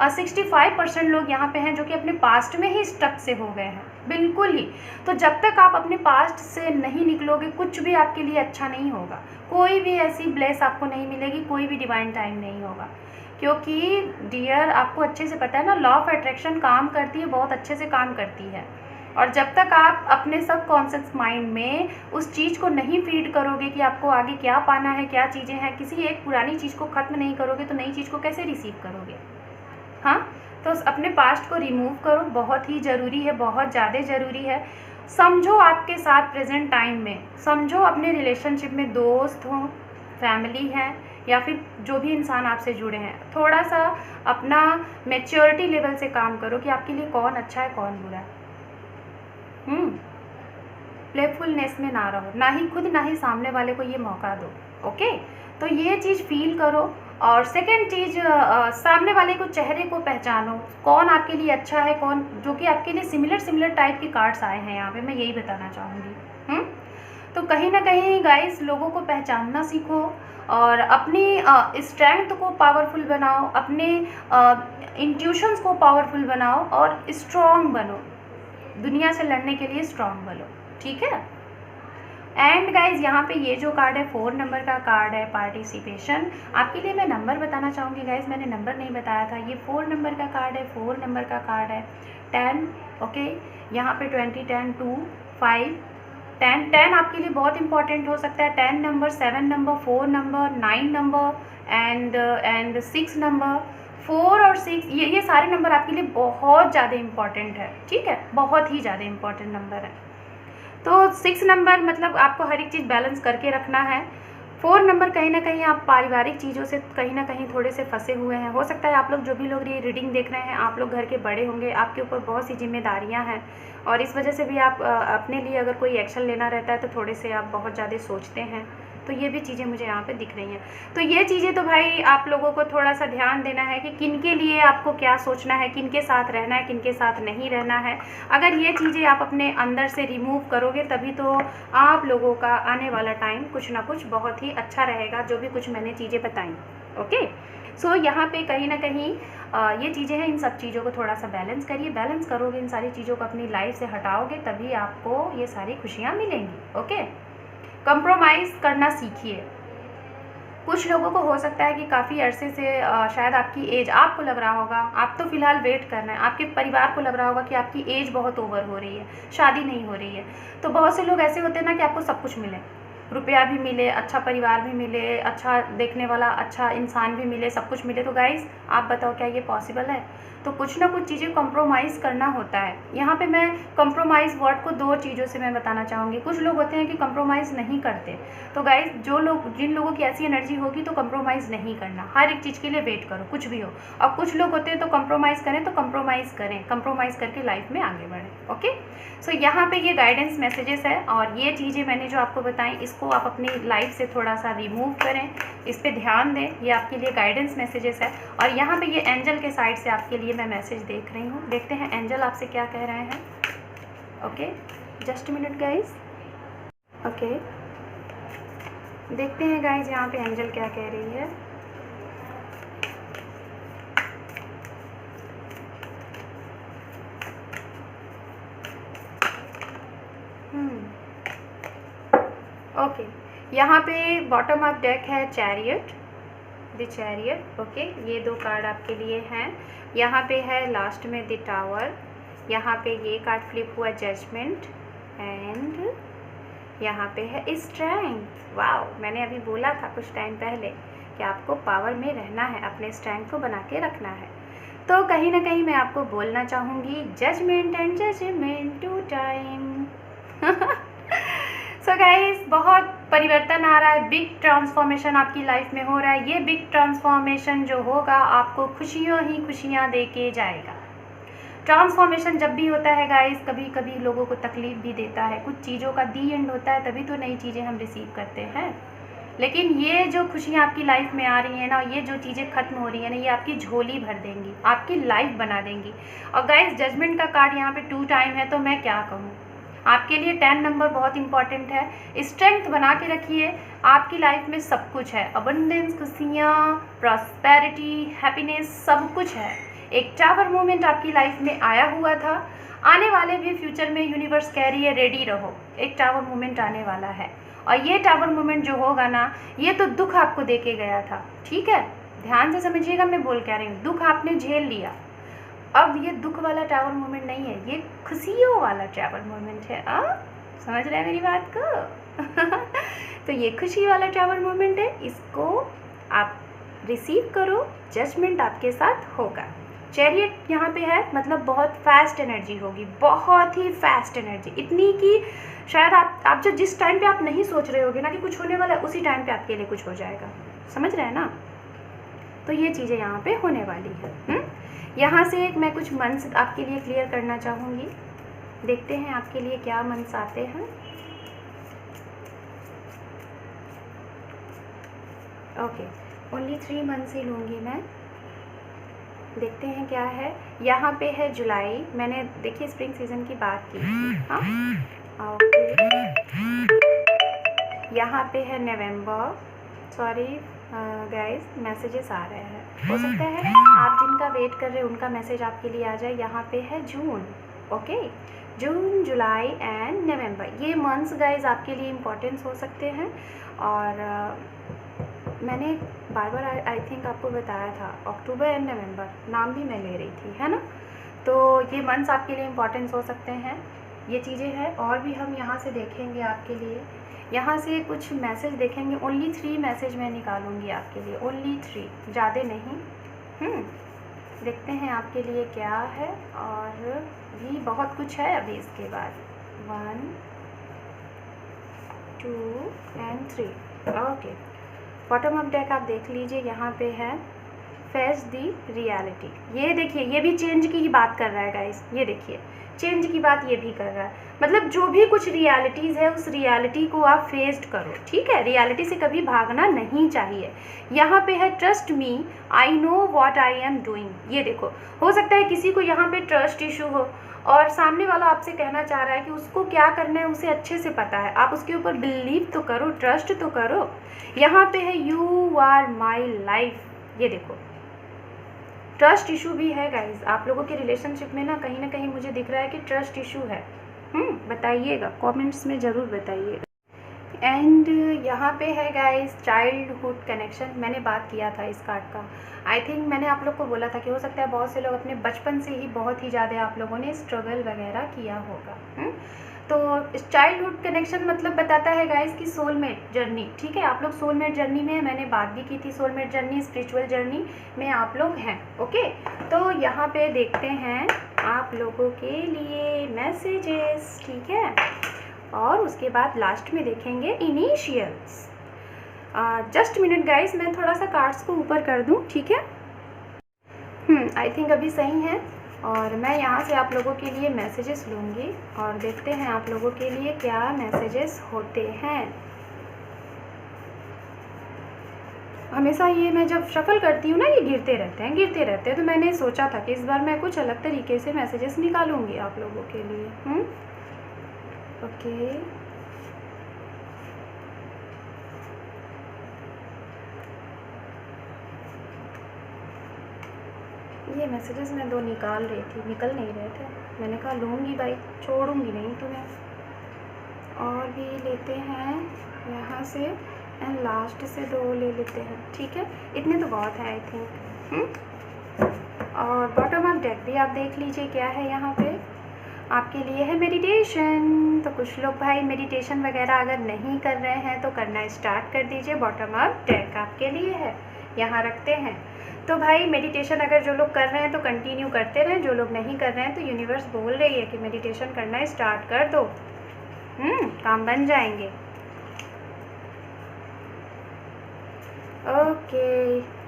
65% लोग यहाँ पे हैं जो कि अपने पास्ट में ही स्टक से हो गए हैं, बिल्कुल ही। तो जब तक आप अपने पास्ट से नहीं निकलोगे कुछ भी आपके लिए अच्छा नहीं होगा, कोई भी ऐसी ब्लेस आपको नहीं मिलेगी, कोई भी डिवाइन टाइम नहीं होगा। क्योंकि डियर आपको अच्छे से पता है ना, लॉ ऑफ अट्रैक्शन काम करती है, बहुत अच्छे से काम करती है। और जब तक आप अपने सब कॉन्शियस माइंड में उस चीज़ को नहीं फीड करोगे कि आपको आगे क्या पाना है, क्या चीज़ें हैं, किसी एक पुरानी चीज़ को ख़त्म नहीं करोगे तो नई चीज़ को कैसे रिसीव करोगे। हाँ, तो अपने पास्ट को रिमूव करो, बहुत ही ज़रूरी है, बहुत ज़्यादा ज़रूरी है। समझो आपके साथ प्रेजेंट टाइम में, समझो अपने रिलेशनशिप में दोस्त हों, फैमिली है, या फिर जो भी इंसान आपसे जुड़े हैं, थोड़ा सा अपना मैच्योरिटी लेवल से काम करो कि आपके लिए कौन अच्छा है कौन बुरा है। प्लेफुलनेस में ना रहो, ना ही खुद ना ही सामने वाले को ये मौका दो। ओके, तो ये चीज़ फील करो। और सेकंड चीज़, सामने वाले को चेहरे को पहचानो, कौन आपके लिए अच्छा है, कौन जो कि आपके लिए सिमिलर टाइप के कार्ड्स आए हैं यहाँ पे, मैं यही बताना चाहूँगी। तो कहीं ना कहीं गाइस लोगों को पहचानना सीखो और अपनी स्ट्रेंथ को पावरफुल बनाओ, अपने इंट्यूशंस को पावरफुल बनाओ और स्ट्रॉन्ग बनो, दुनिया से लड़ने के लिए स्ट्रॉन्ग बनो, ठीक है। एंड गाइज यहाँ पे ये जो कार्ड है 4 नंबर का कार्ड है, पार्टिसिपेशन। आपके लिए मैं नंबर बताना चाहूँगी गाइज, मैंने नंबर नहीं बताया था। ये 4 नंबर का कार्ड है, 4 नंबर का कार्ड है, 10। ओके, यहाँ पे 20, 10, 2, 5, 10 आपके लिए बहुत इंपॉर्टेंट हो सकता है। 10 number, 7 number, 4 number, 9 number and 6 number. 4 और 6 ये सारे नंबर आपके लिए बहुत ज़्यादा इम्पॉर्टेंट है, ठीक है, बहुत ही ज़्यादा इम्पॉर्टेंट नंबर है। तो 6 नंबर मतलब आपको हर एक चीज़ बैलेंस करके रखना है। 4 नंबर कहीं ना कहीं आप पारिवारिक चीज़ों से कहीं ना कहीं थोड़े से फंसे हुए हैं। हो सकता है आप लोग जो भी लोग ये रीडिंग देख रहे हैं, आप लोग घर के बड़े होंगे, आपके ऊपर बहुत सी जिम्मेदारियां हैं और इस वजह से भी आप अपने लिए अगर कोई एक्शन लेना रहता है तो थोड़े से आप बहुत ज़्यादा सोचते हैं। तो ये भी चीज़ें मुझे यहाँ पे दिख रही हैं। तो ये चीज़ें तो भाई आप लोगों को थोड़ा सा ध्यान देना है कि किन के लिए आपको क्या सोचना है, किन के साथ रहना है, किन के साथ नहीं रहना है। अगर ये चीज़ें आप अपने अंदर से रिमूव करोगे तभी तो आप लोगों का आने वाला टाइम कुछ ना कुछ बहुत ही अच्छा रहेगा, जो भी कुछ मैंने चीज़ें बताई। ओके, सो यहाँ पे कहीं ना कहीं ये चीज़ें हैं, इन सब चीज़ों को थोड़ा सा बैलेंस करिए। बैलेंस करोगे, इन सारी चीज़ों को अपनी लाइफ से हटाओगे तभी आपको ये सारी खुशियाँ मिलेंगी। ओके, कंप्रोमाइज़ करना सीखिए। कुछ लोगों को हो सकता है कि काफ़ी अरसे से शायद आपकी एज, आपको लग रहा होगा, आप तो फ़िलहाल वेट कर रहे हैं, आपके परिवार को लग रहा होगा कि आपकी एज बहुत ओवर हो रही है, शादी नहीं हो रही है। तो बहुत से लोग ऐसे होते हैं ना कि आपको सब कुछ मिले, रुपया भी मिले, अच्छा परिवार भी मिले, अच्छा देखने वाला अच्छा इंसान भी मिले, सब कुछ मिले। तो गाइज़ आप बताओ क्या ये पॉसिबल है? तो कुछ ना कुछ चीज़ें कॉम्प्रोमाइज़ करना होता है। यहाँ पे मैं कॉम्प्रोमाइज़ वर्ड को 2 चीज़ों से मैं बताना चाहूँगी। कुछ लोग होते हैं कि कॉम्प्रोमाइज़ नहीं करते। तो गाइज़ जिन लोगों की ऐसी एनर्जी होगी तो कॉम्प्रोमाइज़ नहीं करना, हर एक चीज़ के लिए वेट करो, कुछ भी हो। और कुछ लोग होते हैं तो कॉम्प्रोमाइज़ करें तो कॉम्प्रोमाइज़ करें, कॉम्प्रोमाइज़ करके लाइफ में आगे बढ़ें। ओके, सो यहाँ पे ये गाइडेंस मैसेजेस है और ये चीज़ें मैंने जो आपको बताई इसको आप अपनी लाइफ से थोड़ा सा रिमूव करें, इस पर ध्यान दें। ये आपके लिए गाइडेंस मैसेजेस है और यहाँ पे ये एंजल के साइड से आपके लिए मैं मैसेज देख रही हूँ। देखते हैं एंजल आपसे क्या कह रहे हैं। Okay, just minute guys. Okay, देखते हैं गाइज यहाँ पे एंजल क्या कह रही है। ओके, यहाँ पे बॉटम ऑफ डेक है चैरियट, द चैरियट। ओके, ये 2 कार्ड आपके लिए हैं। यहाँ पे है लास्ट में द टावर। यहाँ पे ये कार्ड फ्लिप हुआ जजमेंट एंड यहाँ पे है स्ट्रेंथ। वाओ, मैंने अभी बोला था कुछ टाइम पहले कि आपको पावर में रहना है, अपने स्ट्रेंथ को बना के रखना है। तो कहीं ना कहीं मैं आपको बोलना चाहूँगी judgement and judgement to time. So guys, बहुत परिवर्तन आ रहा है, बिग ट्रांसफॉर्मेशन आपकी लाइफ में हो रहा है। ये बिग ट्रांसफॉर्मेशन जो होगा आपको खुशियाँ ही खुशियाँ दे के जाएगा। ट्रांसफॉर्मेशन जब भी होता है गाइस, कभी कभी लोगों को तकलीफ भी देता है, कुछ चीज़ों का दी एंड होता है, तभी तो नई चीज़ें हम रिसीव करते हैं। लेकिन ये जो खुशियाँ आपकी लाइफ में आ रही हैं ना, ये जो चीज़ें खत्म हो रही हैं ना, ये आपकी झोली भर देंगी, आपकी लाइफ बना देंगी। और गाइस, जजमेंट का कार्ड यहाँ पे 2 टाइम है, तो मैं क्या कहूँ आपके लिए 10 नंबर बहुत इंपॉर्टेंट है। स्ट्रेंथ बना के रखिए, आपकी लाइफ में सब कुछ है, अबंडेंस, खुशियाँ, प्रॉस्पेरिटी, हैप्पीनेस, सब कुछ है। एक टावर मोमेंट आपकी लाइफ में आया हुआ था, आने वाले भी फ्यूचर में यूनिवर्स कह रही है रेडी रहो, एक टावर मोमेंट आने वाला है। और ये टावर मोमेंट जो होगा ना, ये तो दुख आपको दे के गया था, ठीक है, ध्यान से समझिएगा मैं बोल क्या रही हूँ। दुख आपने झेल लिया, अब ये दुख वाला टावर मोमेंट नहीं है, ये खुशियों वाला टावर मोमेंट है। समझ रहे हैं मेरी बात को? तो ये खुशी वाला टावर मोमेंट है, इसको आप रिसीव करो, जजमेंट आपके साथ होगा। चैरियट यहाँ पे है, मतलब बहुत फास्ट एनर्जी होगी, बहुत ही फास्ट एनर्जी, इतनी कि शायद आप जो जिस टाइम पे आप नहीं सोच रहे होगे ना कि कुछ होने वाला है, उसी टाइम पे आपके लिए कुछ हो जाएगा। समझ रहे हैं ना? तो ये चीज़ें यहाँ पे होने वाली है। यहाँ से मैं कुछ मंत्र आपके लिए क्लियर करना चाहूँगी, देखते हैं आपके लिए क्या मंत्र आते हैं। ओके, ओनली 3 मंथ्स ही लूँगी मैं, देखते हैं क्या है। यहाँ पे है जुलाई, मैंने देखिए स्प्रिंग सीजन की बात की थी। हाँ, ओके। यहाँ पे है नवंबर, सॉरी गाइस, मैसेजेस आ रहे हैं, हो सकता है आप जिनका वेट कर रहे हैं उनका मैसेज आपके लिए आ जाए। यहाँ पे है जून, okay, June, July and November, ये मंथ्स गाइस आपके लिए इम्पोर्टेंस हो सकते हैं। और मैंने बार बार आई थिंक आपको बताया था, अक्टूबर एंड नवंबर नाम भी मैं ले रही थी, है ना? तो ये मंथ्स आपके लिए इम्पोर्टेंस हो सकते हैं, ये चीज़ें हैं। और भी हम यहाँ से देखेंगे आपके लिए, यहाँ से कुछ मैसेज देखेंगे। ओनली 3 मैसेज मैं निकालूंगी आपके लिए, ओनली 3, ज़्यादा नहीं। देखते हैं आपके लिए क्या है, और भी बहुत कुछ है अभी इसके बाद। 1 2 and 3, okay. Bottom of deck आप देख लीजिए, यहाँ पे है फेस दी रियलिटी। ये देखिए, ये भी चेंज की ही बात कर रहा है गाइस, ये देखिए चेंज की बात ये भी कर रहा है। मतलब जो भी कुछ रियलिटीज़ है, उस रियलिटी को आप फेस्ड करो, ठीक है? रियलिटी से कभी भागना नहीं चाहिए। यहाँ पे है trust me, I know what I am doing. ये देखो, हो सकता है किसी को यहाँ पे ट्रस्ट इशू हो, और सामने वाला आपसे कहना चाह रहा है कि उसको क्या करना है उसे अच्छे से पता है, आप उसके ऊपर बिलीव तो करो, ट्रस्ट तो करो। यहाँ पे है यू आर माई लाइफ, ये देखो ट्रस्ट इशू भी है गाइज आप लोगों के रिलेशनशिप में ना कहीं मुझे दिख रहा है कि ट्रस्ट इशू है। बताइएगा, कमेंट्स में ज़रूर बताइएगा। एंड यहाँ पे है गाइज चाइल्डहुड कनेक्शन, मैंने बात किया था इस कार्ड का। आई थिंक मैंने आप लोग को बोला था कि हो सकता है बहुत से लोग अपने बचपन से ही बहुत ही ज़्यादा आप लोगों ने स्ट्रगल वगैरह किया होगा। तो चाइल्डहुड कनेक्शन मतलब बताता है गाइस कि सोलमेट जर्नी, ठीक है? आप लोग सोलमेट जर्नी में, मैंने बात भी की थी, सोलमेट जर्नी, स्पिरिचुअल जर्नी में आप लोग हैं, ओके? तो यहाँ पे देखते हैं आप लोगों के लिए मैसेजेस, ठीक है? और उसके बाद लास्ट में देखेंगे इनिशियल्स। जस्ट मिनट गाइस, मैं थोड़ा सा कार्ड्स को ऊपर कर दूँ, ठीक है? आई थिंक अभी सही है। और मैं यहाँ से आप लोगों के लिए मैसेजेस लूँगी और देखते हैं आप लोगों के लिए क्या मैसेजेस होते हैं। हमेशा ये मैं जब शफल करती हूँ ना, ये गिरते रहते हैं, तो मैंने सोचा था कि इस बार मैं कुछ अलग तरीके से मैसेजेस निकालूँगी आप लोगों के लिए। ओके, ये मैसेजेस मैं 2 निकाल रही थी, निकल नहीं रहे थे, मैंने कहा लूँगी भाई, छोड़ूंगी नहीं तुम्हें। और भी लेते हैं यहाँ से, एंड लास्ट से 2 ले लेते हैं, ठीक है? इतने तो बहुत है आई थिंक। और बॉटम ऑफ डेक भी आप देख लीजिए क्या है यहाँ पे। आपके लिए है मेडिटेशन। तो कुछ लोग भाई मेडिटेशन वगैरह अगर नहीं कर रहे हैं तो करना स्टार्ट कर दीजिए। बॉटम अप डेक आपके लिए है, यहाँ रखते हैं। तो भाई मेडिटेशन अगर जो लोग कर रहे हैं तो कंटिन्यू करते रहें, जो लोग नहीं कर रहे हैं तो यूनिवर्स बोल रही है कि मेडिटेशन करना स्टार्ट कर दो, काम बन जाएंगे। ओके,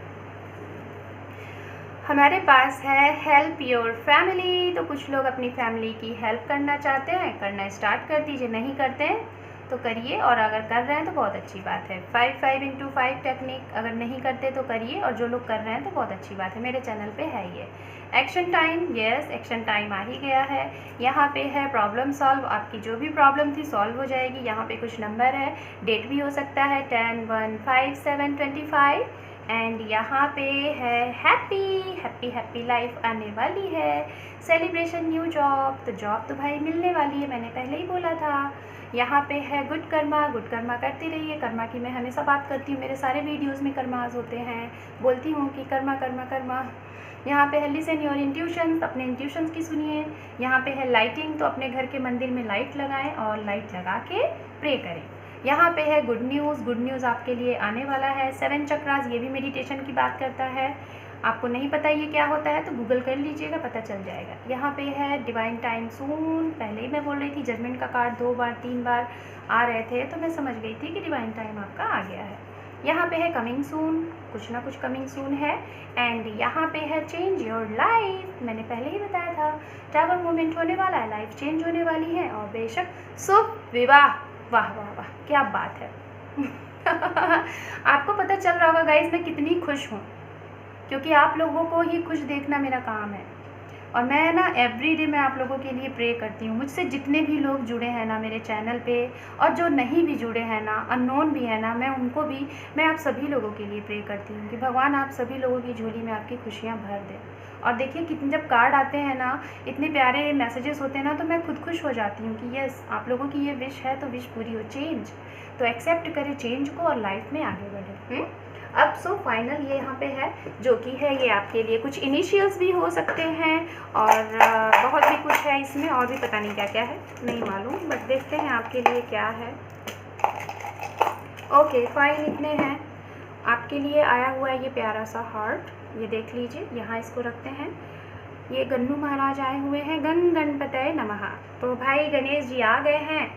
हमारे पास है हेल्प योर फैमिली। तो कुछ लोग अपनी फैमिली की हेल्प करना चाहते हैं, करना स्टार्ट कर दीजिए। नहीं करते हैं तो करिए, और अगर कर रहे हैं तो बहुत अच्छी बात है। 5-5 टेक्निक अगर नहीं करते तो करिए, और जो लोग कर रहे हैं तो बहुत अच्छी बात है। मेरे चैनल पे है ये action time. Yes, action time आ ही गया है। यहाँ पे है प्रॉब्लम सॉल्व। आपकी जो भी प्रॉब्लम थी सॉल्व हो जाएगी। यहाँ पे कुछ नंबर है, डेट भी हो सकता है 10, 1, 5, 7, 25। एंड यहाँ पे है हैप्पी लाइफ आने वाली है। Celebration new job. तो जॉब तो भाई मिलने वाली है, मैंने पहले ही बोला था। यहाँ पे है गुड कर्मा करते रहिए। कर्मा की मैं हमेशा बात करती हूँ, मेरे सारे वीडियोस में कर्मास होते हैं, बोलती हूँ कि कर्मा। यहाँ पे है लिसन योर इंट्यूशंस, अपने इंट्यूशंस की सुनिए। यहाँ पे है लाइटिंग, तो अपने घर के मंदिर में लाइट लगाएं और लाइट लगा के प्रे करें। यहाँ पे है गुड न्यूज़ आपके लिए आने वाला है। 7 चक्रास, ये भी मेडिटेशन की बात करता है। आपको नहीं पता ये क्या होता है तो गूगल कर लीजिएगा, पता चल जाएगा। यहाँ पे है डिवाइन टाइम सून। पहले ही मैं बोल रही थी, जजमेंट का कार्ड 2 बार 3 बार आ रहे थे तो मैं समझ गई थी कि डिवाइन टाइम आपका आ गया है। यहाँ पे है कमिंग सून, कुछ ना कुछ कमिंग सून है। एंड यहाँ पे है चेंज योर लाइफ, मैंने पहले ही बताया था टावर मोमेंट होने वाला है, लाइफ चेंज होने वाली है। और बेशक शुभ विवाह, वाह वाह वाह, क्या बात है। आपको पता चल रहा होगा गाइज मैं कितनी खुश हूँ, क्योंकि आप लोगों को ही खुश देखना मेरा काम है। और मैं ना एवरीडे मैं आप लोगों के लिए प्रे करती हूँ। मुझसे जितने भी लोग जुड़े हैं ना मेरे चैनल पे, और जो नहीं भी जुड़े हैं ना, अननोन भी है ना, मैं उनको भी, मैं आप सभी लोगों के लिए प्रे करती हूँ कि भगवान आप सभी लोगों की झोली में आपकी खुशियाँ भर दें। और देखिए कितने जब कार्ड आते हैं ना, इतने प्यारे मैसेजेस होते हैं ना, तो मैं खुद खुश हो जाती हूँ कि यस आप लोगों की ये विश है तो विश पूरी हो। चेंज तो एक्सेप्ट करें चेंज को और लाइफ में आगे बढ़े। अब सो फाइनल ये यहाँ पे है, जो कि है ये आपके लिए कुछ इनिशियल्स भी हो सकते हैं और बहुत भी कुछ है इसमें, और भी पता नहीं क्या क्या है, नहीं मालूम, बट देखते हैं आपके लिए क्या है। ओके फाइन, इतने हैं। आपके लिए आया हुआ है ये प्यारा सा हार्ट, ये देख लीजिए। यहाँ इसको रखते हैं। ये गन्नू महाराज आए हुए हैं, गणपतये नमः। तो भाई गणेश जी आ गए हैं,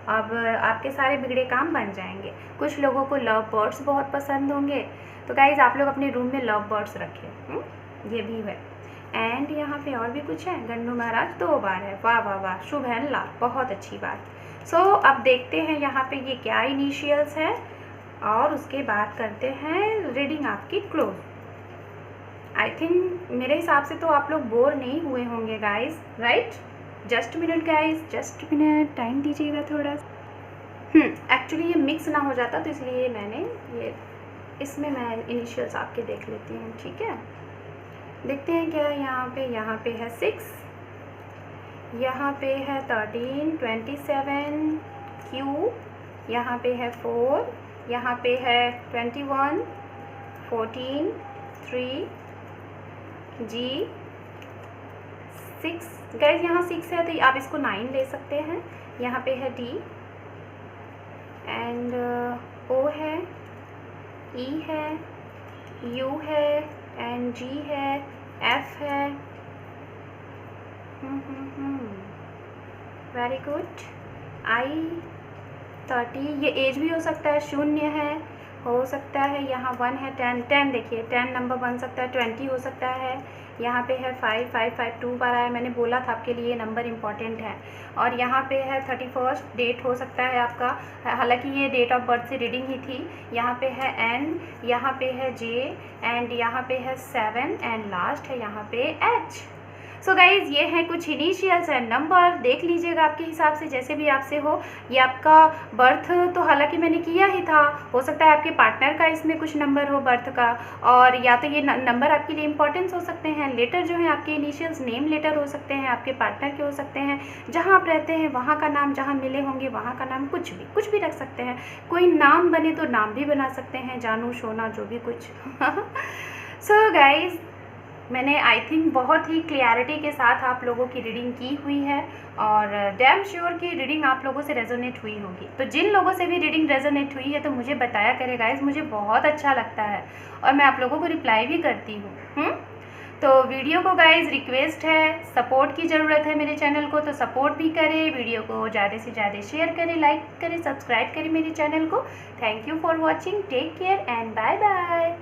अब आपके सारे बिगड़े काम बन जाएंगे। कुछ लोगों को लव बर्ड्स बहुत पसंद होंगे, तो गाइज आप लोग अपने रूम में लव बर्ड्स रखें, ये भी है। एंड यहाँ पे और भी कुछ है, गन्नू महाराज 2 बार है, वाह वाह वाह, शुभ है लाभ, बहुत अच्छी बात। सो अब देखते हैं यहाँ पे ये क्या इनिशियल्स है, और उसके बाद करते हैं रीडिंग आपकी क्लोज। आई थिंक मेरे हिसाब से तो आप लोग बोर नहीं हुए होंगे guys, right? Just minute guys, just minute, time दीजिएगा थोड़ा। एक्चुअली ये मिक्स ना हो जाता तो इसलिए मैंने ये, इसमें मैं इनिशियल्स आपके देख लेती हूँ, ठीक है? देखते हैं क्या है यहाँ पे है 6, यहाँ पे है 13, 27, Q, यहाँ पे है 4, यहाँ पे है 21, 14, 3, G, 6। गाइज यहाँ 6 है तो आप इसको 9 ले सकते हैं। यहाँ पे है D, एंड O है, E है, U है, एंड G है, F है। Very good. I 30, ये एज भी हो सकता है, 0 है, हो सकता है यहाँ 1 है, 10 देखिए 10 नंबर बन सकता है, 20 हो सकता है। यहाँ पे है 5, 5, 5 2 बार आया, मैंने बोला था आपके लिए ये नंबर इम्पॉर्टेंट है। और यहाँ पे है 31 डेट हो सकता है आपका, हालांकि ये डेट ऑफ बर्थ से रीडिंग ही थी। यहाँ पे है N, यहाँ पे है J, एंड यहाँ पे है 7, एंड लास्ट है यहाँ पे H। सो गाइज़ ये हैं कुछ इनिशियल्स एंड नंबर, देख लीजिएगा आपके हिसाब से जैसे भी आपसे हो। ये आपका बर्थ तो हालांकि मैंने किया ही था, हो सकता है आपके पार्टनर का इसमें कुछ नंबर हो बर्थ का, और या तो ये नंबर आपके लिए इंपॉर्टेंस हो सकते हैं। लेटर जो है आपके इनिशियल्स नेम लेटर हो सकते हैं, आपके पार्टनर के हो सकते हैं, जहाँ आप रहते हैं वहाँ का नाम, जहाँ मिले होंगे वहाँ का नाम, कुछ भी रख सकते हैं। कोई नाम बने तो नाम भी बना सकते हैं, जानू, सोना, जो भी कुछ। सो गाइज़ मैंने आई थिंक बहुत ही क्लियरिटी के साथ आप लोगों की रीडिंग की हुई है और डैम श्योर की रीडिंग आप लोगों से रेजोनेट हुई होगी। तो जिन लोगों से भी रीडिंग रेजोनेट हुई है तो मुझे बताया करें गाइस, मुझे बहुत अच्छा लगता है और मैं आप लोगों को रिप्लाई भी करती हूँ। तो वीडियो को गाइस रिक्वेस्ट है, सपोर्ट की ज़रूरत है मेरे चैनल को, तो सपोर्ट भी करें, वीडियो को ज़्यादा से ज़्यादा शेयर करें, लाइक करें, सब्सक्राइब करें मेरे चैनल को। Thank you for watching, take care and bye bye.